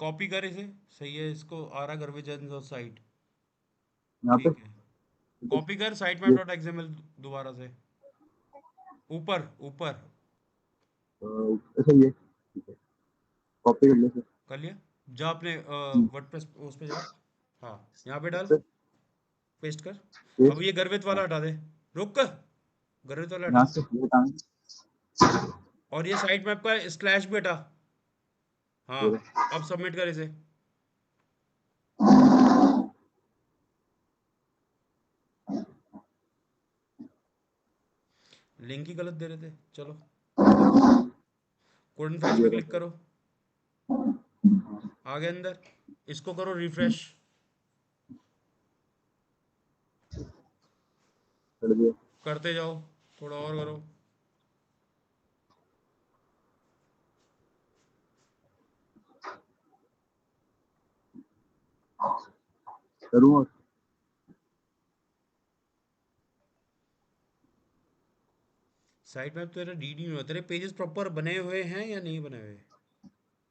कॉपी कर इसे, सही है, इसको आ रहा गर्वेजन साइट, यहाँ पे ठीक है। कॉपी कर साइटमैप ये डॉट एक्सएमएल दोबारा से, ऊपर ऊपर अच्छा ये ठीक है, कॉपी कर ले सर। कर लिया। जा अपने वर्डप्रेस उस पे जा, हाँ यहाँ पे डाल, सर पेस्ट कर। ये अब ये गर्वित वाला हटा दे, रुक कर, गर्वित वाला यहाँ हटा, से ये काम और ये साइट मैप का स्लैश भी हटा। हाँ, ये रहा। अब सबमिट कर इसे। लिंक ही गलत दे रहे थे, चलो देखो, कोड फैच ये पे रहा क्लिक सर। करो, आगे अंदर, इसको करो रिफ्रेश, कर दिया। करते जाओ, थोड़ा और करो। करूँ और साइट मैप तो तेरा डी नहीं हुआ, तेरे पेजेस प्रॉपर बने हुए हैं या नहीं बने हुए?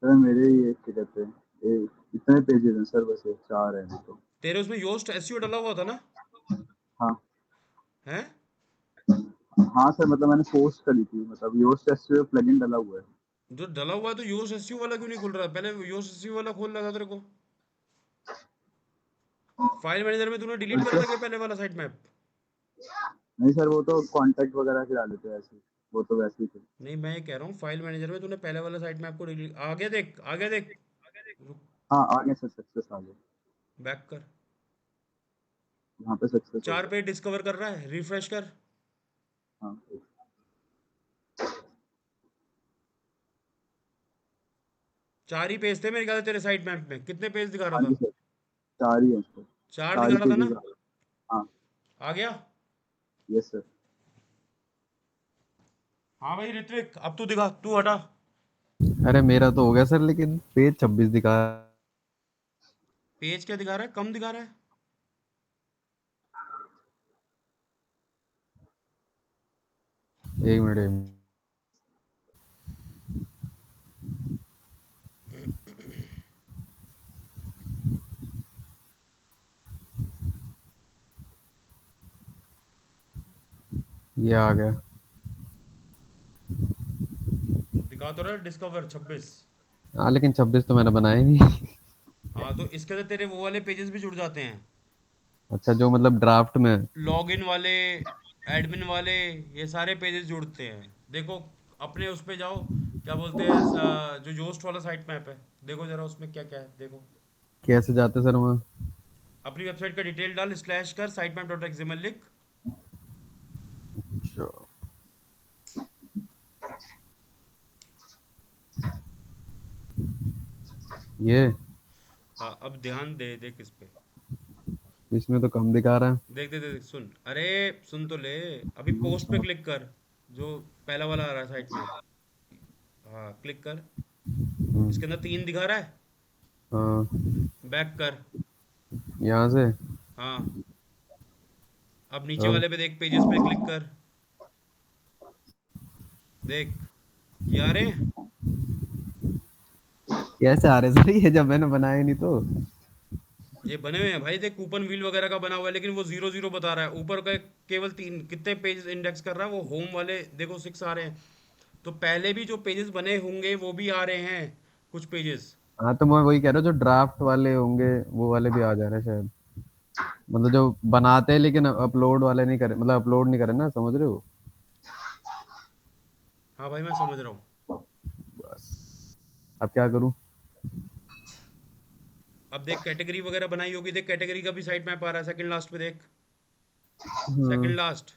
सर मेरे ये क्या कहते हैं, ये इतने पेजेस हैं सर, बस ये 4 हैं अभी तो। तेरे उसमें योस्ट एसईओ डाला हुआ था ना? हाँ हैं? हाँ सर, मतलब मैंने पोस्ट करी थी, मतलब योस्ट एसईओ प्लगइन डला हुआ है। जो डला हुआ है तो योस्ट एसईओ वाला क्यों नहीं खुल रहा? पहले योस्ट एसईओ वाला खोल रहा था तेरे को। फाइल मैनेजर में तूने डिलीट करा अच्छा था क्या पहले वाला साइट मैप? नहीं सर, वो तो कॉन्टैक्ट वगैरह के डाले थे ऐसे, वो तो वैसे ही थे। नहीं, मैं ये कह रहा हूँ फाइल मैनेजर में तूने पहले वाला साइट मैप को डिलीट, आगे देख, आगे देख, रुक, हाँ आ गया सर, सक्सेस आ गया। बैक कर, यहाँ पे सक्सेस हो 4 गया। पेज डिस्कवर कर रहा है, रिफ्रेश कर। हाँ 4 ही पेज थे मेरे ख्याल से तेरे साइट मैप में, कितने पेज दिखा रहा हाँ जी था? सर, 4 ही है सर, 4 4 दिखा ही रहा था ना? पेजेस आ गए। हाँ आ गया? Yes sir. हाँ भाई ऋत्विक, अब तू दिखा, तू हटा। अरे मेरा तो हो गया सर, लेकिन पेज 26 दिखा। पेज क्या दिखा रहा है, कम दिखा रहा है? एक मिनट, एक मिनट। ये आ गया। दिखा तो रहा डिस्कवर 26। हाँ लेकिन 26 तो मैंने बनाया ही नहीं। हाँ तो इसके अंदर तेरे वो वाले पेजेस भी जुड़ जाते हैं, अच्छा, जो मतलब ड्राफ्ट में। लॉगिन वाले, एडमिन वाले, ये सारे पेजेस जुड़ते हैं। देखो अपने उस पे जाओ, क्या बोलते हैं जो जोस्ट वाला साइट मैप है, देखो जरा उसमें क्या क्या है, देखो। कैसे जाते सर वहाँ? अपनी वेबसाइट का डिटेल डाल, स्लैश कर साइट मैप डॉट एक्सएमएल लिख। अच्छा, ये हाँ अब ध्यान दे, देख इस पे, इसमें तो कम दिखा रहा है। देख दे, देख सुन, अरे सुन तो ले। अभी पोस्ट पे क्लिक कर, जो पहला वाला आ रहा है साइट मैप, हाँ क्लिक कर, इसके अंदर 3 दिखा रहा है, हाँ, बैक कर, यहाँ से। हाँ अब नीचे अब वाले पे देख, पेजेस पे क्लिक कर, देख ये आ रहे हैं। कैसे आ रहे सर ये, जब मैंने बनाया ही नहीं तो? ये बने हुए हैं भाई, देख कूपन व्हील वगैरह का बना हुआ है, लेकिन वो 0 0 बता रहा है। ऊपर का केवल 3, कितने पेज इंडेक्स कर रहा है वो, होम वाले देखो 6 आ रहे हैं। तो पहले भी जो पेजेस बने होंगे वो भी आ रहे हैं, कुछ पेजेस। हाँ तो मैं वही कह रहा हूँ, जो ड्राफ्ट वाले होंगे वो वाले भी आ जा रहे हैं शायद। मतलब जो बनाते हैं लेकिन अपलोड वाले नहीं करे, मतलब अपलोड नहीं करे ना, समझ रहे हो? हाँ भाई मैं समझ रहा हूँ। अब क्या करूँ? अब देख कैटेगरी वगैरह बनाई होगी, देख कैटेगरी का भी साइट मैप आ रहा है, सेकंड लास्ट पे देख, सेकंड लास्ट।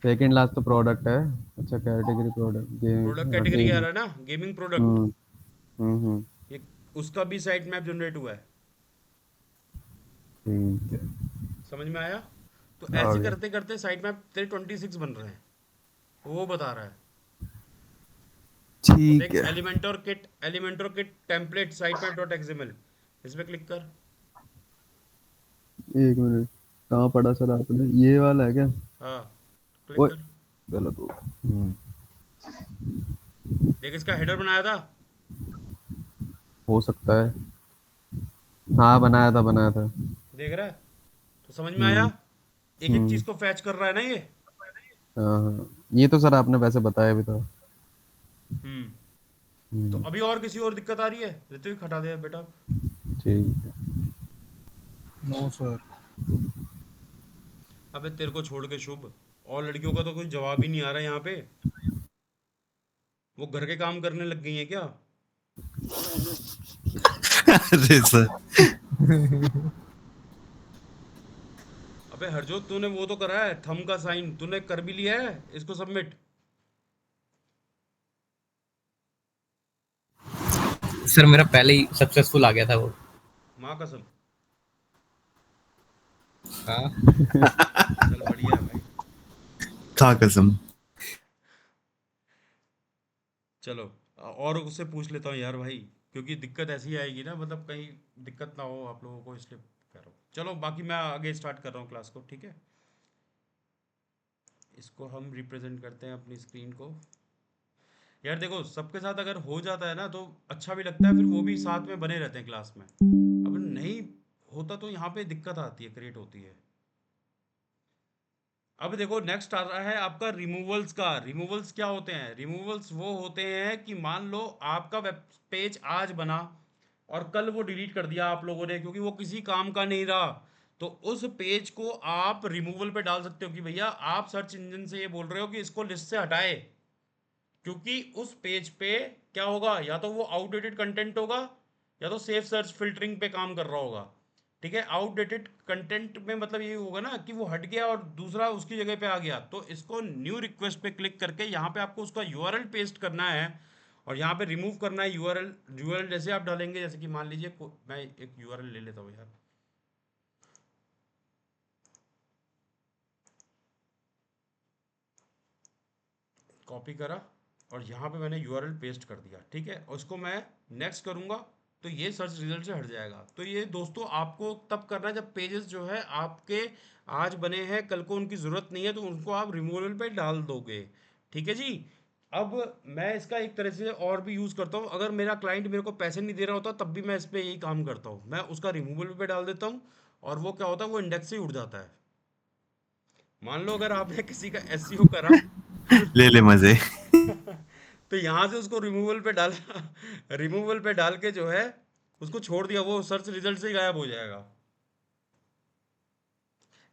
सेकंड लास्ट तो प्रोडक्ट है। अच्छा, कैटेगरी प्रोडक्ट प्रोडक्ट गेम, हाँ कैटेगरी ठीक आ है। रहा है ना, गेमिंग प्रोडक्ट। हम्म हम्म। ये उसका भी साइट मैप जनरेट हुआ है। ठीक है। समझ में आया? तो आ ऐसे गया। करते करते साइट मैप तेरे 26 बन रहे हैं, वो बता रहा है। ठीक देख, है। Elementor kit template site map dot XML, इस पे क्लिक कर। 1 मिनट, कहाँ पढ़ा सर आपने, ये वाला है क्या? हाँ, क्लिक ओए, कर। गलत हो गया। देख, इसका हेडर बनाया था। हो सकता है। हाँ, बनाया था। देख रहा है? तो समझ में आया? हम्म। एक एक चीज हम्म। को फैच कर रहा है ना ये। हाँ हाँ, ये तो सर आपने वैसे बताया भी था। हम्म। तो हम्म। अभी और किसी और दिक्कत आ रही है? ऋत्विक हटा दे बेटा। ठीक है। No sir. अबे तेरे को छोड़ के शुभ और लड़कियों का तो कोई जवाब ही नहीं आ रहा यहाँ पे। वो घर के काम करने लग गई हैं क्या? अरे सर, अबे हरजोत, तूने वो तो करा है, थंब का साइन तूने कर भी लिया है, इसको सबमिट। सर मेरा पहले ही सक्सेसफुल आ गया था वो। माँ कसम। हाँ। चल बढ़िया है भाई। था कसम। चलो, और उससे पूछ लेता हूँ यार भाई, क्योंकि दिक्कत ऐसी आएगी ना, मतलब कहीं दिक्कत ना हो आप लोगों को, इसलिए कह रहा हूँ। चलो बाकी मैं आगे स्टार्ट कर रहा हूँ क्लास को, ठीक है? इसको हम रिप्रेजेंट करते हैं अपनी स्क्रीन को। यार देखो, सबके साथ अगर हो जाता है ना तो अच्छा भी लगता है, फिर वो भी साथ में बने रहते हैं क्लास में। अब नहीं होता तो यहाँ पे दिक्कत आती है, क्रिएट होती है। अब देखो, नेक्स्ट आ रहा है आपका रिमूवल्स का। रिमूवल्स क्या होते हैं? रिमूवल्स वो होते हैं कि मान लो आपका वेब पेज आज बना और कल वो डिलीट कर दिया आप लोगों ने, क्योंकि वो किसी काम का नहीं रहा। तो उस पेज को आप रिमूवल पे डाल सकते हो कि भैया आप सर्च इंजन से ये बोल रहे हो कि इसको लिस्ट से हटाए, क्योंकि उस पेज पे क्या होगा, या तो वो आउटडेटेड कंटेंट होगा या तो सेफ सर्च फिल्टरिंग पे काम कर रहा होगा। ठीक है? आउटडेटेड कंटेंट में मतलब ये होगा ना कि वो हट गया और दूसरा उसकी जगह पे आ गया। तो इसको न्यू रिक्वेस्ट पे क्लिक करके यहाँ पे आपको उसका यूआरएल पेस्ट करना है और यहाँ पे रिमूव करना है यूआरएल। यूआरएल जैसे आप डालेंगे, जैसे कि मान लीजिए मैं एक यूआरएल ले लेता हूँ यार। कॉपी करा और यहाँ पे मैंने यूआरएल पेस्ट कर दिया, ठीक है? और इसको मैं नेक्स्ट करूँगा तो ये सर्च रिजल्ट से हट जाएगा। तो ये दोस्तों आपको तब करना है जब पेजेस जो है आपके आज बने हैं, कल को उनकी ज़रूरत नहीं है, तो उनको आप रिमूवल पे डाल दोगे। ठीक है जी? अब मैं इसका एक तरह से और भी यूज़ करता हूँ। अगर मेरा क्लाइंट मेरे को पैसे नहीं दे रहा होता तब भी मैं इस पर यही काम करता हूँ, मैं उसका रिमूवल पे डाल देता हूँ और वो क्या होता है, वो इंडेक्स से ही उड़ जाता है। मान लो अगर आपने किसी का एसईओ करा ले ले मजे। तो यहाँ से उसको रिमूवल पे डाला, रिमूवल पे डाल के जो है उसको छोड़ दिया, वो सर्च रिजल्ट से ही गायब हो जाएगा।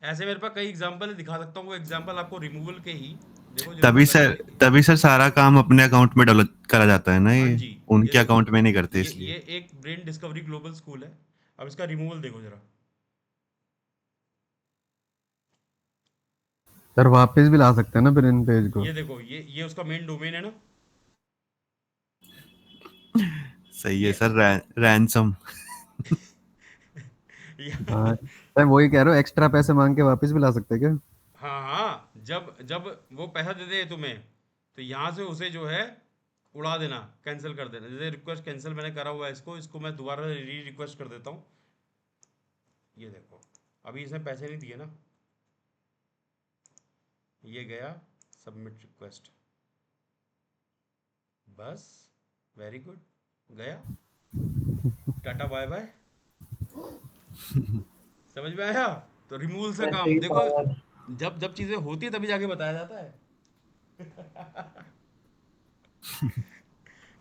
ऐसे मेरे पास कई एग्जांपल है, दिखा सकता हूँ वो एग्जांपल आपको रिमूवल के ही। देखो जिनको लगेगा कि तभी सर सारा काम अपने अकाउंट में डेवलप करा जाता है ना, हाँ ये जी, ये उनके देखो, अकाउंट में नहीं करते ये इसलिए। एक ब्रेन डिस्कवरी ग्लोबल स्कूल है। अब इसका रिमूवल देखो जरा। सर वापस भी ला सकते हैं ना फिर इन पेज को? ये देखो, ये उसका मेन डोमेन है ना। सही है ये सर, रैंसम। हाँ सर, वही कह रहा हूँ, एक्स्ट्रा पैसे मांग के वापस भी ला सकते हैं क्या? हाँ हाँ, जब जब वो पैसा दे दे तुम्हें तो यहाँ से उसे जो है उड़ा देना, कैंसिल कर देना। जैसे रिक्वेस्ट कैंसिल मैंने करा हुआ है, इसको मैं दोबारा री रिक्वेस्ट कर देता हूँ। ये देखो, अभी इसने पैसे नहीं दिए ना, ये गया सबमिट रिक्वेस्ट, बस, वेरी गुड, गया, टाटा बाय बाय। समझ में आया? तो रिमूवल से काम देखो, जब जब चीज़ें होती है तभी जाके बताया जाता है।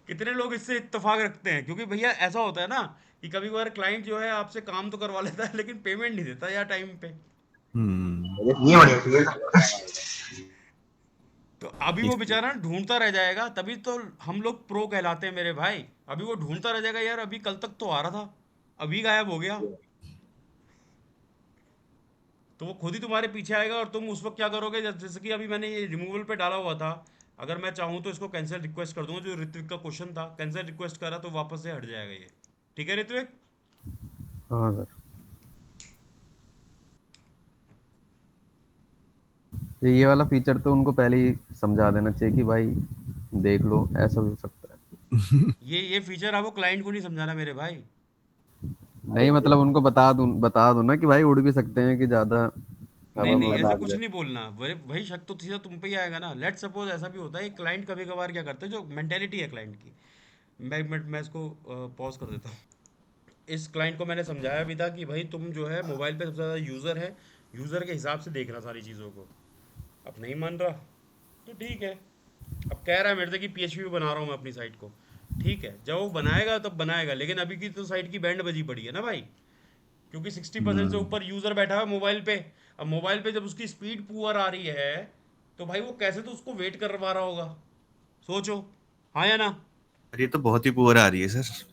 कितने लोग इससे इत्तेफाक रखते हैं, क्योंकि भैया ऐसा होता है ना कि कभी कभार क्लाइंट जो है आपसे काम तो करवा लेता है लेकिन पेमेंट नहीं देता यार टाइम पे। हम्म। तो अभी वो इसलिए बेचारा ढूंढता रह जाएगा, तभी तो हम लोग प्रो कहलाते हैं मेरे भाई। अभी वो ढूंढता रह जाएगा यार, अभी कल तक तो आ रहा था, अभी गायब हो गया। तो वो खुद ही तुम्हारे पीछे आएगा और तुम उस वक्त क्या करोगे, जैसे कि अभी मैंने ये रिमूवल पे डाला हुआ था, अगर मैं चाहूँ तो इसको कैंसिल रिक्वेस्ट कर दूंगा। जो ऋत्विक का क्वेश्चन था, कैंसिल रिक्वेस्ट करा तो वापस से हट जाएगा ये। ठीक है ऋत्विक? हाँ सर। ये वाला फीचर तो उनको पहले ही समझा देना चाहिए कि भाई देख लो ऐसा भी हो सकता है। ये फीचर आपको क्लाइंट को नहीं समझाना मेरे भाई। नहीं मतलब उनको बता दो ना कि भाई उड़ भी सकते हैं कि ज्यादा नहीं हवा में नहीं, उड़ ऐसा सकते कुछ हैं। नहीं बोलना। वही शक तो सीधा तुम पे ही आएगा ना। लेट सपोज ऐसा भी होता है, क्लाइंट कभी कभार क्या करते हैं, जो मेंटेलिटी है क्लाइंट की। मैं इसको पॉज कर देता हूँ। इस क्लाइंट को मैंने समझाया भी था कि भाई तुम जो है मोबाइल पे सबसे ज़्यादा यूज़र है, यूज़र के हिसाब से देखना सारी चीज़ों को। अब नहीं मान रहा तो ठीक है। अब कह रहा है मेरे से कि पीएचपी बना रहा हूँ मैं अपनी साइट को। ठीक है, जब वो बनाएगा तब बनाएगा, लेकिन अभी की तो साइट की बैंड बजी पड़ी है ना भाई। क्योंकि 60% से ऊपर यूज़र बैठा हुआ है मोबाइल पे। अब मोबाइल पे जब उसकी स्पीड पुअर आ रही है, तो भाई वो कैसे तो उसको वेट करवा रहा होगा। सोचो। हाँ या ना? ये तो बहुत ही पुअर आ रही है सर।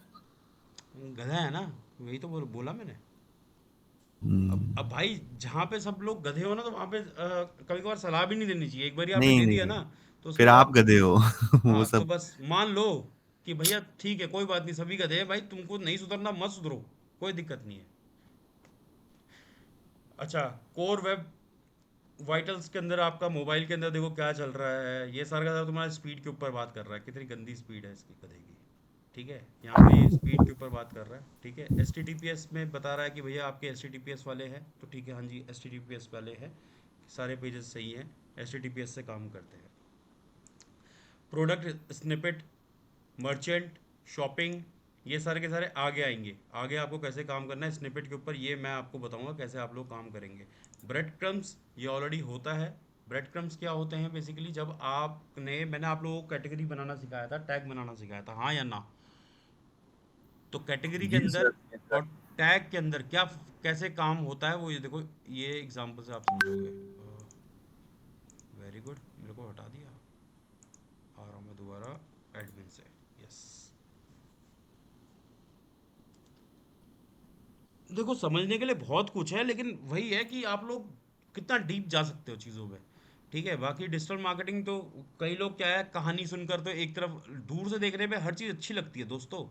गधा है ना। वही तो बोला मैंने। अब हम्म। भाई जहाँ पे सब लोग गधे हो ना, तो वहाँ पे कभी कभार सलाह भी नहीं देनी चाहिए। एक बार आपने नहीं दे नहीं दिया नहीं, ना, तो उसके फिर बाद आप आप। गधे हो। वो हाँ, तो सब। बस मान लो कि भैया ठीक है, कोई बात नहीं, सभी गधे हैं भाई, तुमको नहीं सुधरना मत सुधरो, कोई दिक्कत नहीं है। अच्छा, कोर वेब वाइटल्स के अंदर आपका मोबाइल के अंदर देखो क्या चल रहा है। ये सारा का सारा तुम्हारा स्पीड के ऊपर बात कर रहा है, कितनी गंदी स्पीड है इसकी गधे की। ठीक है, यहाँ पे ये स्पीड के ऊपर बात कर रहा है। ठीक है, एस में बता रहा है कि भैया आपके एस वाले हैं, तो ठीक है, हाँ जी एस वाले हैं, सारे पेजेस सही हैं, एस से काम करते हैं। प्रोडक्ट स्निपेट, मर्चेंट, शॉपिंग, ये सारे के सारे आगे आएंगे। आगे आपको कैसे काम करना है स्निपेट के ऊपर, ये मैं आपको बताऊंगा कैसे आप लोग काम करेंगे। ब्रेड क्रम्स, ये ऑलरेडी होता है। ब्रेड क्रम्स क्या होते हैं बेसिकली, जब मैंने आप लोगों को कैटेगरी बनाना सिखाया था, टैग बनाना सिखाया था, हाँ या ना? तो कैटेगरी के जी अंदर सर, yes, sir। और टैग के अंदर क्या कैसे काम होता है, वो ये देखो, ये एग्जांपल से आप समझोगे। वेरी गुड, मेरे को हटा दिया। आ रहा हूँ मैं दोबारा एडमिन से। यस। देखो, समझने के लिए बहुत कुछ है, लेकिन वही है कि आप लोग कितना डीप जा सकते हो चीज़ों में। ठीक है, बाकी डिजिटल मार्केटिंग तो कई लोग क्या है, कहानी सुनकर तो एक तरफ दूर से देखने में हर चीज़ अच्छी लगती है दोस्तों,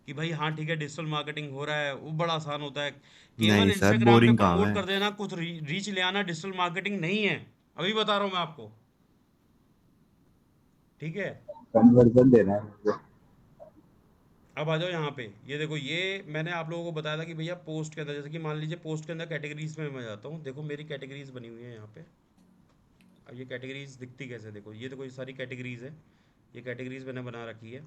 कि भाई हाँ ठीक है डिजिटल मार्केटिंग हो रहा है, वो बड़ा आसान होता है। केवल नहीं सर, इंस्टाग्राम पे बोरिंग काम प्रमोट है। कर देना, कुछ रीच ले आना, डिजिटल मार्केटिंग नहीं है। अभी बता रहा हूँ मैं आपको। ठीक है, कन्वर्जन देना है मुझे। अब आ जाओ यहाँ पे। ये देखो, ये मैंने आप लोगों को बताया था कि भैया पोस्ट के अंदर, जैसे कि मान लीजिए पोस्ट के अंदर कैटेगरीज में मैं जाता हूँ, देखो मेरी कैटेगरीज बनी हुई है यहाँ पे। अब ये कैटेगरीज दिखती कैसे, देखो ये देखो, ये सारी कैटेगरीज है, ये कैटेगरीज मैंने बना रखी है।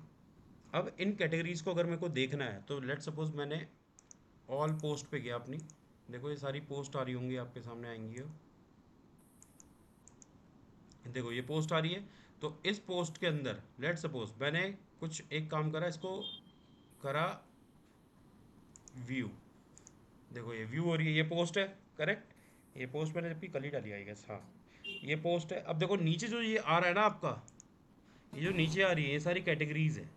अब इन कैटेगरीज को अगर मेरे को देखना है, तो लेट सपोज मैंने ऑल पोस्ट पे गया अपनी। देखो ये सारी पोस्ट आ रही होंगी आपके सामने, आएंगी हो। देखो ये पोस्ट आ रही है। तो इस पोस्ट के अंदर लेट सपोज मैंने कुछ एक काम करा, इसको करा व्यू। देखो ये व्यू हो रही है, ये पोस्ट है। करेक्ट, ये पोस्ट मैंने अभी कल ही डाली आई गेस, हाँ ये पोस्ट है। अब देखो नीचे जो ये आ रहा है ना आपका, ये जो नीचे आ रही है, ये सारी कैटेगरीज है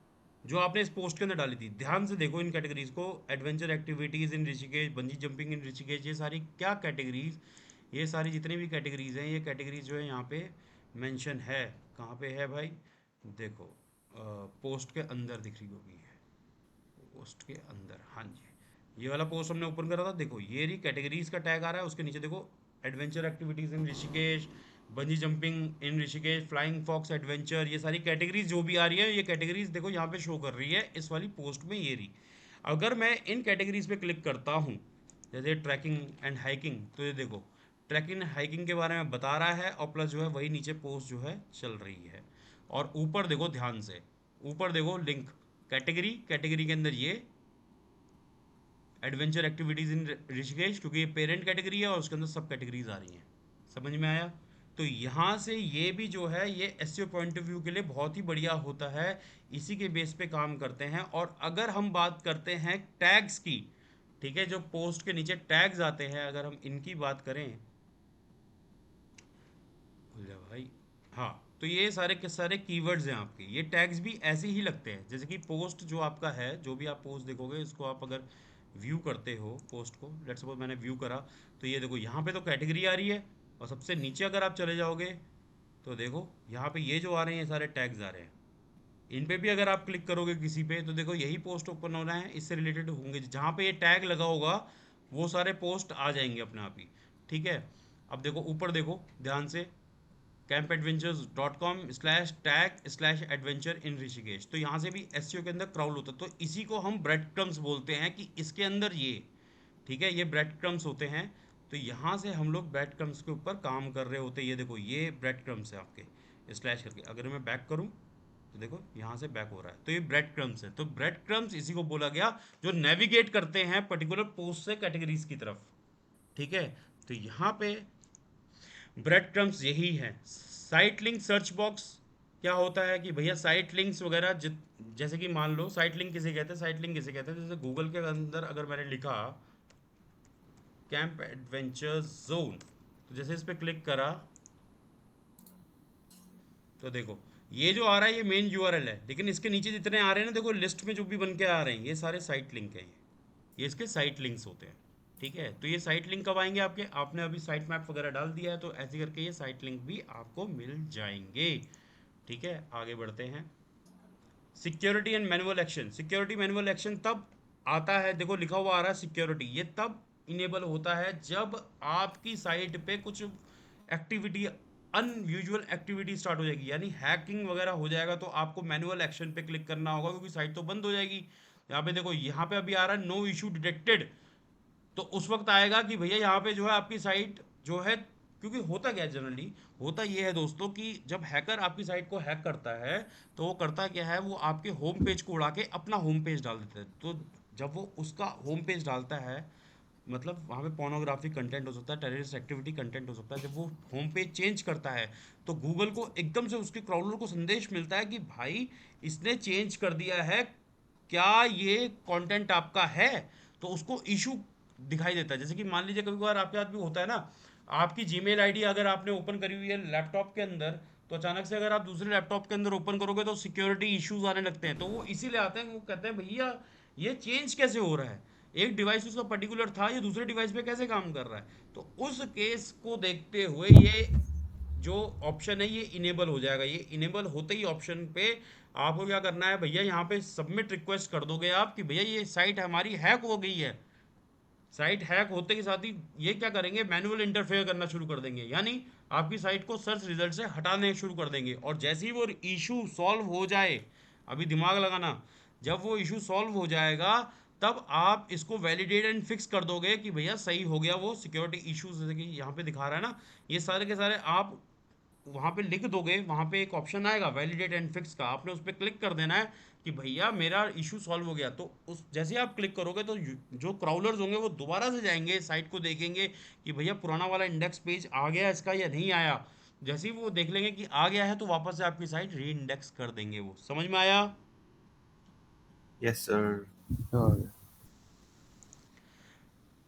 जो आपने इस पोस्ट के अंदर डाली थी। ध्यान से देखो इन कैटेगरीज को। Adventure activities in Rishikesh, bungee jumping in Rishikesh, ये सारी क्या कैटेगरीज, ये सारी जितनी भी कैटेगरीज हैं, ये कैटेगरीज जो है यहाँ पे मेंशन है। कहाँ पे है भाई? देखो पोस्ट के अंदर दिख रही होगी, पोस्ट के अंदर, हाँ जी ये वाला पोस्ट हमने ओपन करा था। देखो ये रही कैटेगरीज का टैग आ रहा है, उसके नीचे देखो adventure activities in Rishikesh, bungee jumping in Rishikesh, flying fox adventure, ये सारी कैटेगरीज जो भी आ रही है, ये कैटेगरीज देखो यहाँ पे शो कर रही है इस वाली पोस्ट में, ये रही। अगर मैं इन कैटेगरीज पे क्लिक करता हूँ, जैसे ट्रैकिंग एंड हाइकिंग, तो ये देखो ट्रैकिंग एंड हाइकिंग के बारे में बता रहा है, और प्लस जो है वही नीचे पोस्ट जो है चल रही है। और ऊपर देखो ध्यान से, ऊपर देखो लिंक, कैटेगरी, कैटेगरी के अंदर ये एडवेंचर एक्टिविटीज़ इन ऋषिकेश, क्योंकि ये पेरेंट कैटेगरी है और उसके अंदर सब कैटेगरीज आ रही हैं। समझ में आया? तो यहाँ से ये भी जो है, ये एसईओ पॉइंट ऑफ व्यू के लिए बहुत ही बढ़िया होता है। इसी के बेस पे काम करते हैं। और अगर हम बात करते हैं टैग्स की, ठीक है, जो पोस्ट के नीचे टैग्स आते हैं, अगर हम इनकी बात करें, भूल जा भाई, हाँ, तो ये सारे के सारे कीवर्ड्स हैं आपके। ये टैग्स भी ऐसे ही लगते हैं, जैसे कि पोस्ट जो आपका है, जो भी आप पोस्ट देखोगे, इसको आप अगर व्यू करते हो पोस्ट को, लेट्स सपोज मैंने व्यू करा, तो ये देखो यहाँ पे तो कैटेगरी आ रही है, और सबसे नीचे अगर आप चले जाओगे, तो देखो यहाँ पे ये जो आ रहे हैं, ये सारे टैग्स आ रहे हैं। इन पे भी अगर आप क्लिक करोगे किसी पे, तो देखो यही पोस्ट ओपन होना है, इससे रिलेटेड होंगे, जहाँ पे ये टैग लगा होगा वो सारे पोस्ट आ जाएंगे अपने आप ही। ठीक है, अब देखो ऊपर देखो ध्यान से, campadventures.com/tag/adventure in ऋषिकेश। तो यहाँ से भी एसईओ के अंदर क्राउल होता है, तो इसी को हम ब्रेड क्रम्स बोलते हैं कि इसके अंदर ये, ठीक है, ये ब्रेड क्रम्स होते हैं। तो यहाँ से हम लोग ब्रेड क्रम्स के ऊपर काम कर रहे होते हैं। ये देखो ये ब्रेड क्रम्स है आपके स्लैश करके, अगर मैं बैक करूँ तो देखो यहाँ से बैक हो रहा है, तो ये ब्रेड क्रम्स है। तो ब्रेड क्रम्स इसी को बोला गया जो नेविगेट करते हैं पर्टिकुलर पोस्ट से कैटेगरीज की तरफ, ठीक है। तो यहाँ पे ब्रेड क्रम्स यही है। साइट लिंक सर्च बॉक्स क्या होता है कि भैया साइट लिंक्स वगैरह जैसे कि मान लो साइट लिंक किसे कहते हैं, साइट लिंक किसे कहते हैं, जैसे गूगल के अंदर अगर मैंने लिखा कैंप एडवेंचर्स जोन, तो जैसे इस पर क्लिक करा तो देखो ये जो आ रहा है ये मेन यूआरएल है, लेकिन इसके नीचे जितने आ रहे हैं ना, देखो लिस्ट में जो भी बन के आ रहे हैं ये सारे साइट लिंक हैं, ये इसके साइट लिंक्स होते हैं, ठीक है। तो ये साइट लिंक कब आएंगे आपके, आपने अभी साइट मैप वगैरह डाल दिया है तो ऐसे करके ये साइट लिंक भी आपको मिल जाएंगे, ठीक है। आगे बढ़ते हैं। Security and manual action. Security manual action तब आता है, देखो लिखा हुआ आ रहा है सिक्योरिटी, ये तब इनेबल होता है जब आपकी साइट पे कुछ एक्टिविटी, अनयूजुअल एक्टिविटी स्टार्ट हो जाएगी, यानी हैकिंग वगैरह हो जाएगा, तो आपको मैनुअल एक्शन पे क्लिक करना होगा क्योंकि साइट तो बंद हो जाएगी। यहाँ पे देखो, यहाँ पे अभी आ रहा है नो इशू डिटेक्टेड, तो उस वक्त आएगा कि भैया यहाँ पे जो है आपकी साइट जो है, क्योंकि होता क्या है जनरली, होता ये है दोस्तों कि जब हैकर आपकी साइट को हैक करता है तो वो करता क्या है, वो आपके होम पेज को उड़ा के अपना होम पेज डाल देता है। तो जब वो उसका होम पेज डालता है, मतलब वहाँ पे पोर्नोग्राफिक कंटेंट हो सकता है, टेररिस्ट एक्टिविटी कंटेंट हो सकता है, जब वो होम पेज चेंज करता है तो गूगल को एकदम से उसके क्राउडर को संदेश मिलता है कि भाई इसने चेंज कर दिया है, क्या ये कंटेंट आपका है, तो उसको इशू दिखाई देता है। जैसे कि मान लीजिए कभी कभार आपके साथ भी होता है ना, आपकी जीमेल आईडी अगर आपने ओपन करी हुई है लैपटॉप के अंदर, तो अचानक से अगर आप दूसरे लैपटॉप के अंदर ओपन करोगे तो सिक्योरिटी इश्यूज आने लगते हैं। तो वो इसीलिए आते हैं, वो कहते हैं भैया ये चेंज कैसे हो रहा है, एक डिवाइस उसका पर्टिकुलर था, ये दूसरे डिवाइस पे कैसे काम कर रहा है। तो उस केस को देखते हुए ये जो ऑप्शन है ये इनेबल हो जाएगा। ये इनेबल होते ही ऑप्शन पे आपको क्या करना है भैया, यहाँ पे सबमिट रिक्वेस्ट कर दोगे आप कि भैया ये साइट हमारी हैक हो गई है। साइट हैक होते के साथ ही ये क्या करेंगे, मैनुअल इंटरफेयर करना शुरू कर देंगे, यानी आपकी साइट को सर्च रिजल्ट से हटाने शुरू कर देंगे। और जैसे ही वो इशू सॉल्व हो जाए, अभी दिमाग लगाना, जब वो इशू सॉल्व हो जाएगा तब आप इसको वैलिडेट एंड फिक्स कर दोगे कि भैया सही हो गया वो सिक्योरिटी इश्यूज, जैसे कि यहाँ पे दिखा रहा है ना, ये सारे के सारे आप वहाँ पे लिख दोगे। वहाँ पे एक ऑप्शन आएगा वैलिडेट एंड फिक्स का, आपने उस पर क्लिक कर देना है कि भैया मेरा इशू सॉल्व हो गया। तो उस जैसे ही आप क्लिक करोगे तो जो क्राउलर्स होंगे वो दोबारा से जाएंगे साइट को, देखेंगे कि भैया पुराना वाला इंडेक्स पेज आ गया इसका या नहीं आया। जैसे ही वो देख लेंगे कि आ गया है तो वापस से आपकी साइट री इंडेक्स कर देंगे। वो समझ में आया? Yes sir.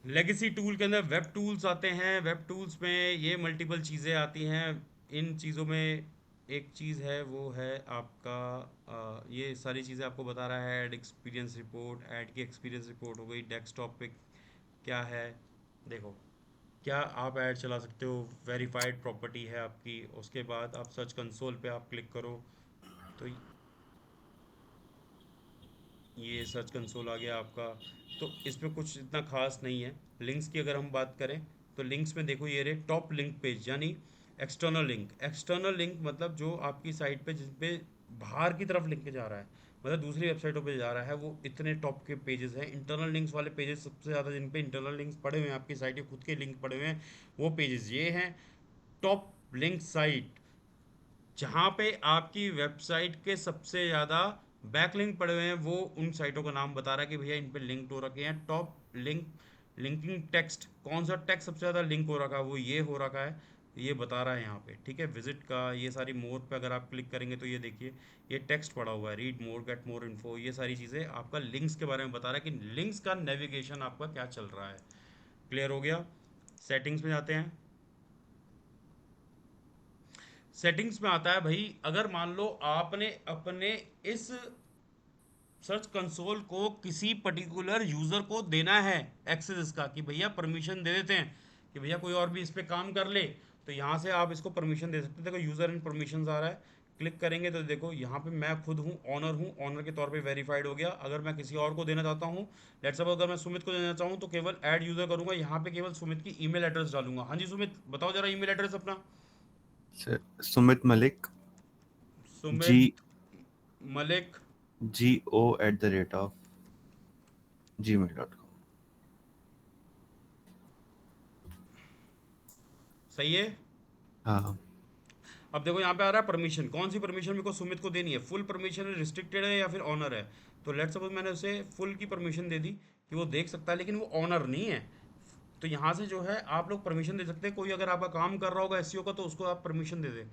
लेगेसी टूल के अंदर वेब टूल्स आते हैं। वेब टूल्स में ये मल्टीपल चीज़ें आती हैं। इन चीज़ों में एक चीज़ है वो है आपका ये सारी चीज़ें आपको बता रहा है। ऐड एक्सपीरियंस रिपोर्ट, ऐड की एक्सपीरियंस रिपोर्ट हो गई। डेस्कटॉप पे क्या है, देखो क्या आप ऐड चला सकते हो, वेरीफाइड प्रॉपर्टी है आपकी। उसके बाद आप सर्च कंसोल पे आप क्लिक करो तो ये सर्च कंसोल आ गया आपका। तो इसमें कुछ इतना खास नहीं है। लिंक्स की अगर हम बात करें तो लिंक्स में देखो ये रहे टॉप लिंक पेज, यानी एक्सटर्नल लिंक। एक्सटर्नल लिंक मतलब जो आपकी साइट पे जिस पे बाहर की तरफ लिंक जा रहा है, मतलब दूसरी वेबसाइटों पे जा रहा है, वो इतने टॉप के पेजेस हैं। इंटरनल लिंक्स वाले पेजेस सबसे ज़्यादा जिन पे इंटरनल लिंक्स पड़े हुए हैं, आपकी साइट के खुद के लिंक पड़े हुए हैं, वो पेजेस ये हैं। टॉप लिंक साइट जहाँ पे आपकी वेबसाइट के सबसे ज़्यादा बैकलिंक पड़े हुए हैं, वो उन साइटों का नाम बता रहा है कि भैया इन पे लिंक हो रखे हैं। टॉप लिंक लिंकिंग टेक्स्ट, कौन सा टेक्स्ट सबसे ज़्यादा लिंक हो रखा है, वो ये हो रखा है, ये बता रहा है यहाँ पे, ठीक है। विजिट का ये सारी मोर पे अगर आप क्लिक करेंगे तो ये देखिए ये टेक्स्ट पड़ा हुआ है, read more, get more info, ये सारी चीज़ें आपका लिंक्स के बारे में बता रहा है कि लिंक्स का नेविगेशन आपका क्या चल रहा है। क्लियर हो गया? सेटिंग्स में जाते हैं। सेटिंग्स में आता है भाई, अगर मान लो आपने अपने इस सर्च कंसोल को किसी पर्टिकुलर यूज़र को देना है एक्सेस इसका, कि भैया परमिशन दे देते हैं कि भैया कोई और भी इस पर काम कर ले, तो यहाँ से आप इसको परमिशन दे सकते हैं। देखो यूज़र एंड परमिशन आ रहा है, क्लिक करेंगे तो देखो यहाँ पे मैं खुद हूँ, ऑनर के तौर पे वेरीफाइड हो गया। अगर मैं किसी और को देना चाहता हूँ, लेट्स सपोज अगर मैं सुमित को देना चाहूँ तो केवल ऐड यूज़र करूँगा, यहाँ पे केवल सुमित की ईमेल एड्रेस डालूंगा। हाँ जी सुमित बताओ जरा ईमेल एड्रेस अपना। Sir Sumit Malik Sumit ji Malik GO@gmail.com। सही है। हाँ अब देखो यहाँ पे आ रहा है परमिशन, कौन सी परमिशन मेरे को सुमित को देनी है, फुल परमिशन है, रिस्ट्रिक्टेड है, या फिर ऑनर है। तो लेट सपोज मैंने उसे फुल की परमिशन दे दी कि वो देख सकता है, लेकिन वो ऑनर नहीं है। तो यहाँ से जो है आप लोग परमिशन दे सकते हैं, कोई अगर आपका काम कर रहा होगा एसईओ का तो उसको आप परमिशन दे दें।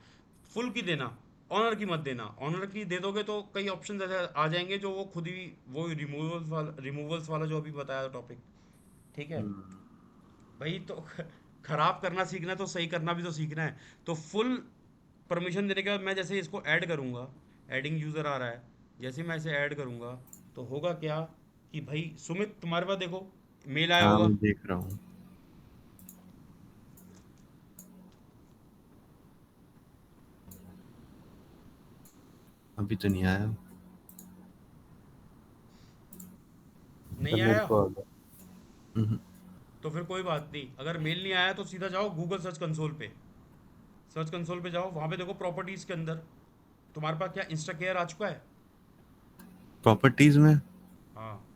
फुल की देना, ऑनर की मत देना। ऑनर की दे दोगे तो कई ऑप्शन ऐसे आ जाएंगे जो वो खुद ही, वो रिमूवल्स वाला जो अभी बताया टॉपिक। ठीक है भाई, तो खराब करना सीखना है तो सही करना भी तो सीखना है। तो फुल परमिशन देने के बाद मैं जैसे इसको ऐड करूँगा, एडिंग यूज़र आ रहा है, जैसे मैं इसे ऐड करूँगा तो होगा क्या कि भाई सुमित तुम्हारे पास देखो मेल आया हाँ होगा। मैं देख रहा हूँ, अभी तो नहीं आया। नहीं सर मेरे आया को आ गया। हम्म, तो फिर कोई बात नहीं, अगर मेल नहीं आया तो सीधा जाओ गूगल सर्च कंसोल पे। सर्च कंसोल पे जाओ, वहाँ पे देखो प्रॉपर्टीज़ के अंदर तुम्हारे पास क्या इंस्टा केयर आ चुका है। प्रॉपर्टीज में हाँ,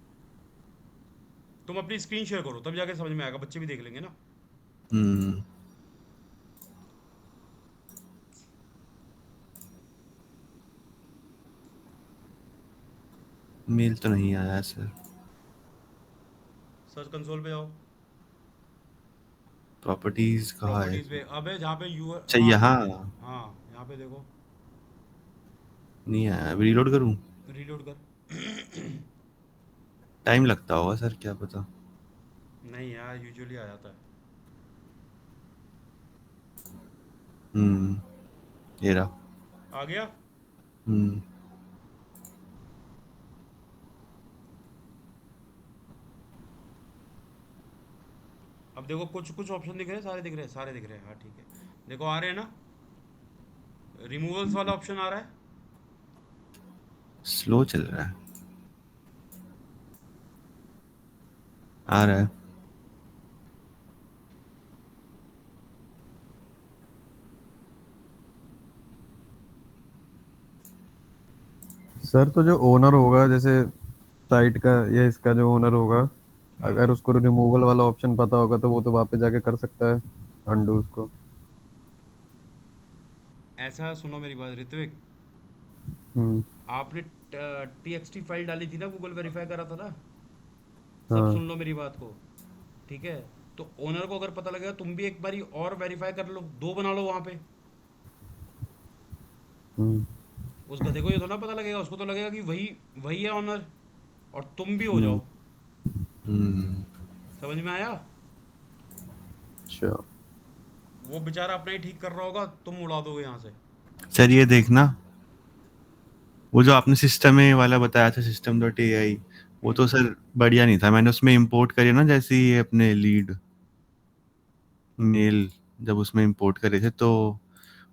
तुम अपनी स्क्रीन शेयर करो तब जाके समझ में आएगा, बच्चे भी देख लेंगे ना। हम्म, मेल तो नहीं आया सर। सर्च कंसोल पे जाओ, प्रॉपर्टीज कहाँ है? प्रॉपर्टीज़ पे, अबे जहाँ पे यू, अच्छा हाँ यहाँ हाँ, यहाँ पे देखो, नहीं आया, अभी रीलोड करूँ? रीलोड कर। टाइम लगता होगा सर, क्या पता। नहीं यार, यूजुअली आ जाता है। हम्म, ये रहा। आ गया। हम्म, अब देखो कुछ कुछ ऑप्शन दिख रहे हैं, सारे दिख रहे हैं, सारे दिख रहे हैं, हाँ ठीक है। देखो आ रहे हैं ना, रिमूवल्स वाला ऑप्शन आ रहा है। स्लो चल रहा है, आ रहा है। सर तो जो ओनर होगा, जैसे साइट का या इसका जो ओनर होगा, हाँ, अगर उसको रिमूवल वाला ऑप्शन पता होगा तो वो तो वापस जाके कर सकता है अंडू उसको। ऐसा सुनो मेरी बात ऋत्विक, हम्म। आपने TXT फाइल डाली थी ना, गूगल वेरीफाई करा था ना। सब हाँ। सुन लो मेरी बात को, ठीक है। तो ओनर को अगर पता लगेगा, तुम भी एक बारी और वेरीफाई कर लो, दो बना लो वहाँ पे। हम्म। उस गधे को ये तो ना पता लगेगा, उसको तो लगेगा कि वही वही है ऑनर, और तुम भी हो हम्म, जाओ। हम्म, समझ में आया। अच्छा। वो बेचारा अपना ही ठीक कर रहा होगा, तुम उड़ा दोगे यहाँ से। सर ये देखना, वो जो आपने सिस्टम में वाला बताया था, system.ai, वो तो हम्म। सर बढ़िया नहीं था। मैंने उसमें इंपोर्ट करी ना, जैसे ये अपने लीड मेल जब उसमें इंपोर्ट करे थे, तो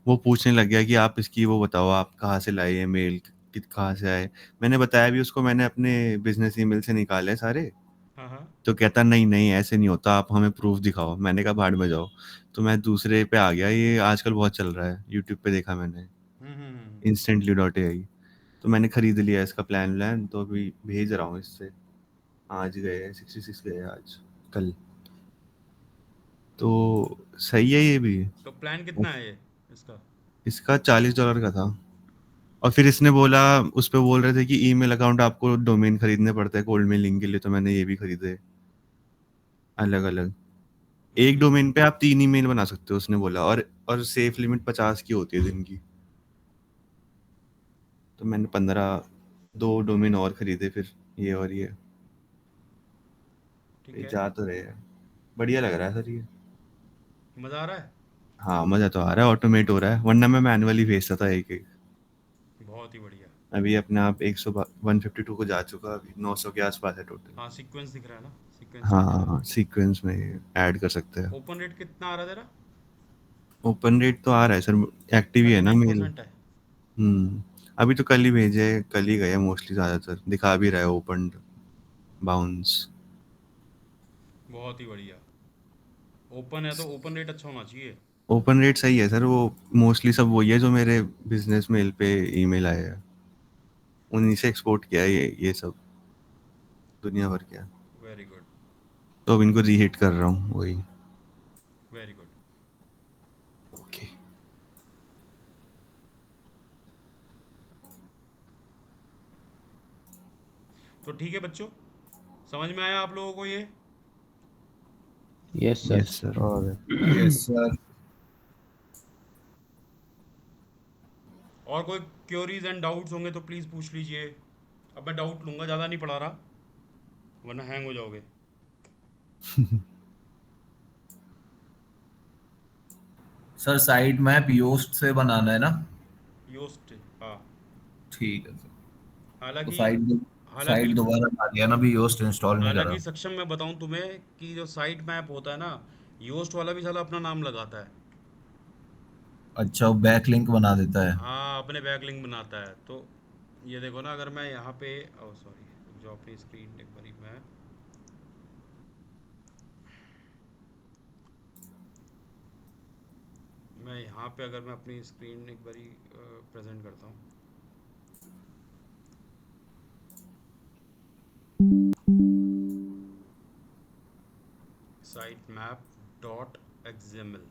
वो पूछने लग गया कि आप इसकी वो बताओ, आप कहाँ से लाए ये मेल, कहाँ से आए। मैंने बताया भी उसको, मैंने अपने बिजनेस ईमेल से निकाले हैं सारे। हाँ हाँ। तो कहता नहीं नहीं ऐसे नहीं होता, आप हमें प्रूफ दिखाओ। मैंने कहा भाड़ में जाओ। तो मैं दूसरे पे आ गया, ये आजकल बहुत चल रहा है, यूट्यूब पे देखा मैंने, हम्म। instantly.ai। तो मैंने खरीद लिया इसका प्लान, तो अभी भेज रहा हूँ इससे। आज गए 66 गए आज, कल। तो सही है ये भी। तो प्लान कितना है ये इसका। इसका $40 का था। और फिर इसने बोला, उस पे बोल रहे थे कि ईमेल अकाउंट आपको डोमेन खरीदने पड़ता है कोल्ड मेल लिंक के लिए, तो मैंने ये भी खरीदे अलग अलग। एक हम्म। डोमेन पे आप 3 ईमेल बना सकते हो उसने बोला, और सेफ लिमिट 50 की होती है दिन की। तो मैंने 15 दो डोमेन और खरीदे फिर, ये और ठीक ये है। जा तो रहे हैं। बढ़िया लग रहा है सर ये। मज़ा आ रहा है। हाँ मज़ा तो आ रहा है, ऑटोमेट हो रहा है, वरना मैं मैनुअली भेजता था एक एक। बहुत ही बढ़िया। अभी अपने आप 152 को जा चुका, अभी 900 के आसपास है टोटल। हाँ, सीक्वेंस दिख रहा है ना, सीक्वेंस हाँ में चले हाँ, जाओ। सीक्वेंस में ऐड कर सकते हैं। ओपन रेट कितना आ रहा है तेरा। ओपन रेट तो आ रहा है सर, एक्टिव ही है थर्टी ना नाइन मेल। परसेंट है अभी तो कल ही भेजे, कल ही गए मोस्टली, ज़्यादातर दिखा भी रहा है ओपन बाउंस। बहुत ही बढ़िया। ओपन है तो ओपन रेट अच्छा होना चाहिए। ओपन रेट सही है सर, वो मोस्टली सब वही है जो मेरे बिजनेस मेल पे ईमेल आए हैं, उन्हीं से एक्सपोर्ट किया है ये सब दुनिया भर के। वेरी गुड, तो अब इनको रीहिट कर रहा हूँ वही। Very good. ओके। तो ठीक है बच्चों, समझ में आया आप लोगों को ये? Yes sir. Yes sir. और यस सर। और कोई क्योरीज एंड डाउट्स होंगे तो प्लीज़ पूछ लीजिए। अब मैं डाउट लूँगा, ज़्यादा नहीं पढ़ा रहा वरना हैंग हो जाओगे। सर साइट मैप योस्ट से बनाना है ना? योस्ट, हाँ। ठीक है सर। तो हालांकि साइट हालांकि साइट दोबारा बना दिया ना, अभी योस्ट इंस्टॉल नहीं करा। हालांकि सक्षम मैं बताऊं तुम्हें कि जो साइट मैप होता है ना, योस्ट वाला भी साला अपना नाम लगाता है। अच्छा, वो बैक लिंक बना देता है। हाँ, अपने बैकलिंक बनाता है। तो ये देखो ना, अगर मैं यहाँ पे, ओ सॉरी, जो अपनी स्क्रीन एक बारी मैं यहाँ पे अगर मैं अपनी स्क्रीन एक बारी प्रेजेंट करता हूँ। साइट मैप डॉट एक्सएमएल,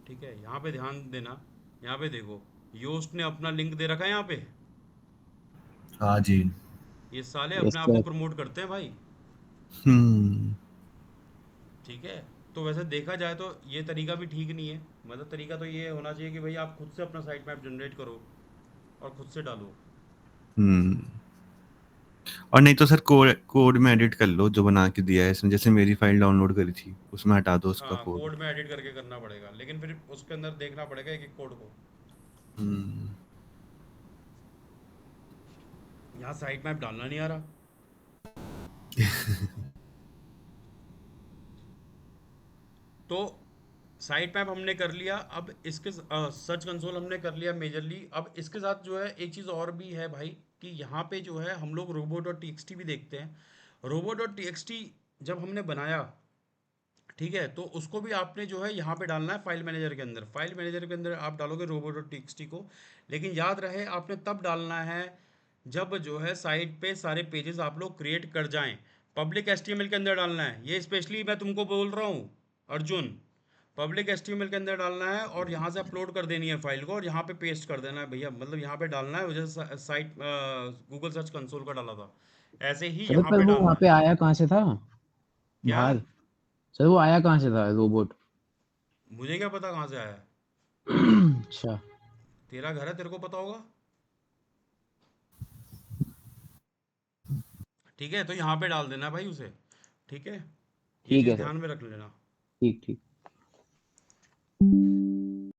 ठीक है। यहाँ पे ध्यान देना, यहाँ पे देखो, योस्ट ने अपना लिंक दे रखा है यहाँ पे। हाँ जी। ये साले यस अपने आप को सर। प्रमोट करते हैं भाई, हम्म। ठीक है। तो वैसे देखा जाए तो ये तरीका भी ठीक नहीं है। मतलब तरीका तो ये होना चाहिए कि भाई आप खुद से अपना साइट मैप जनरेट करो और खुद से डालो। हम्म। और नहीं तो सर कोड कोड में एडिट कर लो जो बना के दिया है इसने, जैसे मेरी फाइल डाउनलोड करी थी उसमें हटा दो उसका हाँ, कोड। कोड में एडिट करके करना पड़ेगा, लेकिन फिर उसके अंदर देखना पड़ेगा एक एक कोड को। हम्म। यहाँ साइट मैप डालना नहीं आ रहा। तो साइट मैप हमने कर लिया। अब इसके सर्च कंसोल हमने कर लिया मेजरली। अब इसके साथ जो है एक चीज़ और भी है भाई, कि यहाँ पे जो है हम लोग robo dot T X T भी देखते हैं। Robo dot T X T जब हमने बनाया, ठीक है, तो उसको भी आपने जो है यहाँ पे डालना है फाइल मैनेजर के अंदर। फाइल मैनेजर के अंदर आप डालोगे robo dot T X T को, लेकिन याद रहे आपने तब डालना है जब जो है साइट पे सारे पेजेस आप लोग क्रिएट कर जाएं। पब्लिक एचटीएमएल के अंदर डालना है, ये स्पेशली मैं तुमको बोल रहा हूँ अर्जुन। पब्लिक एचटीएमएल के अंदर डालना है और यहाँ से अपलोड कर देनी है फाइल को, और यहाँ पे पेस्ट कर देना है भैया। मतलब यहाँ पे डालना है जैसे साइट गूगल सर्च कंसोल का डाला था, ऐसे ही सर यहाँ पर पे वो वहाँ डालना पे है। आया कहाँ से था क्या? बाहर? सर वो आया कहाँ से था रोबोट? मुझे क्या पता कहाँ से आया है? अच्छा। तेरा घर है, तेरे को पता होगा। ठीक है, तो यहाँ पे डाल देना भाई उसे, ठीक है। ये ठीक चीज़ है सर। ध्यान में रख लेना। ठीक ठीक।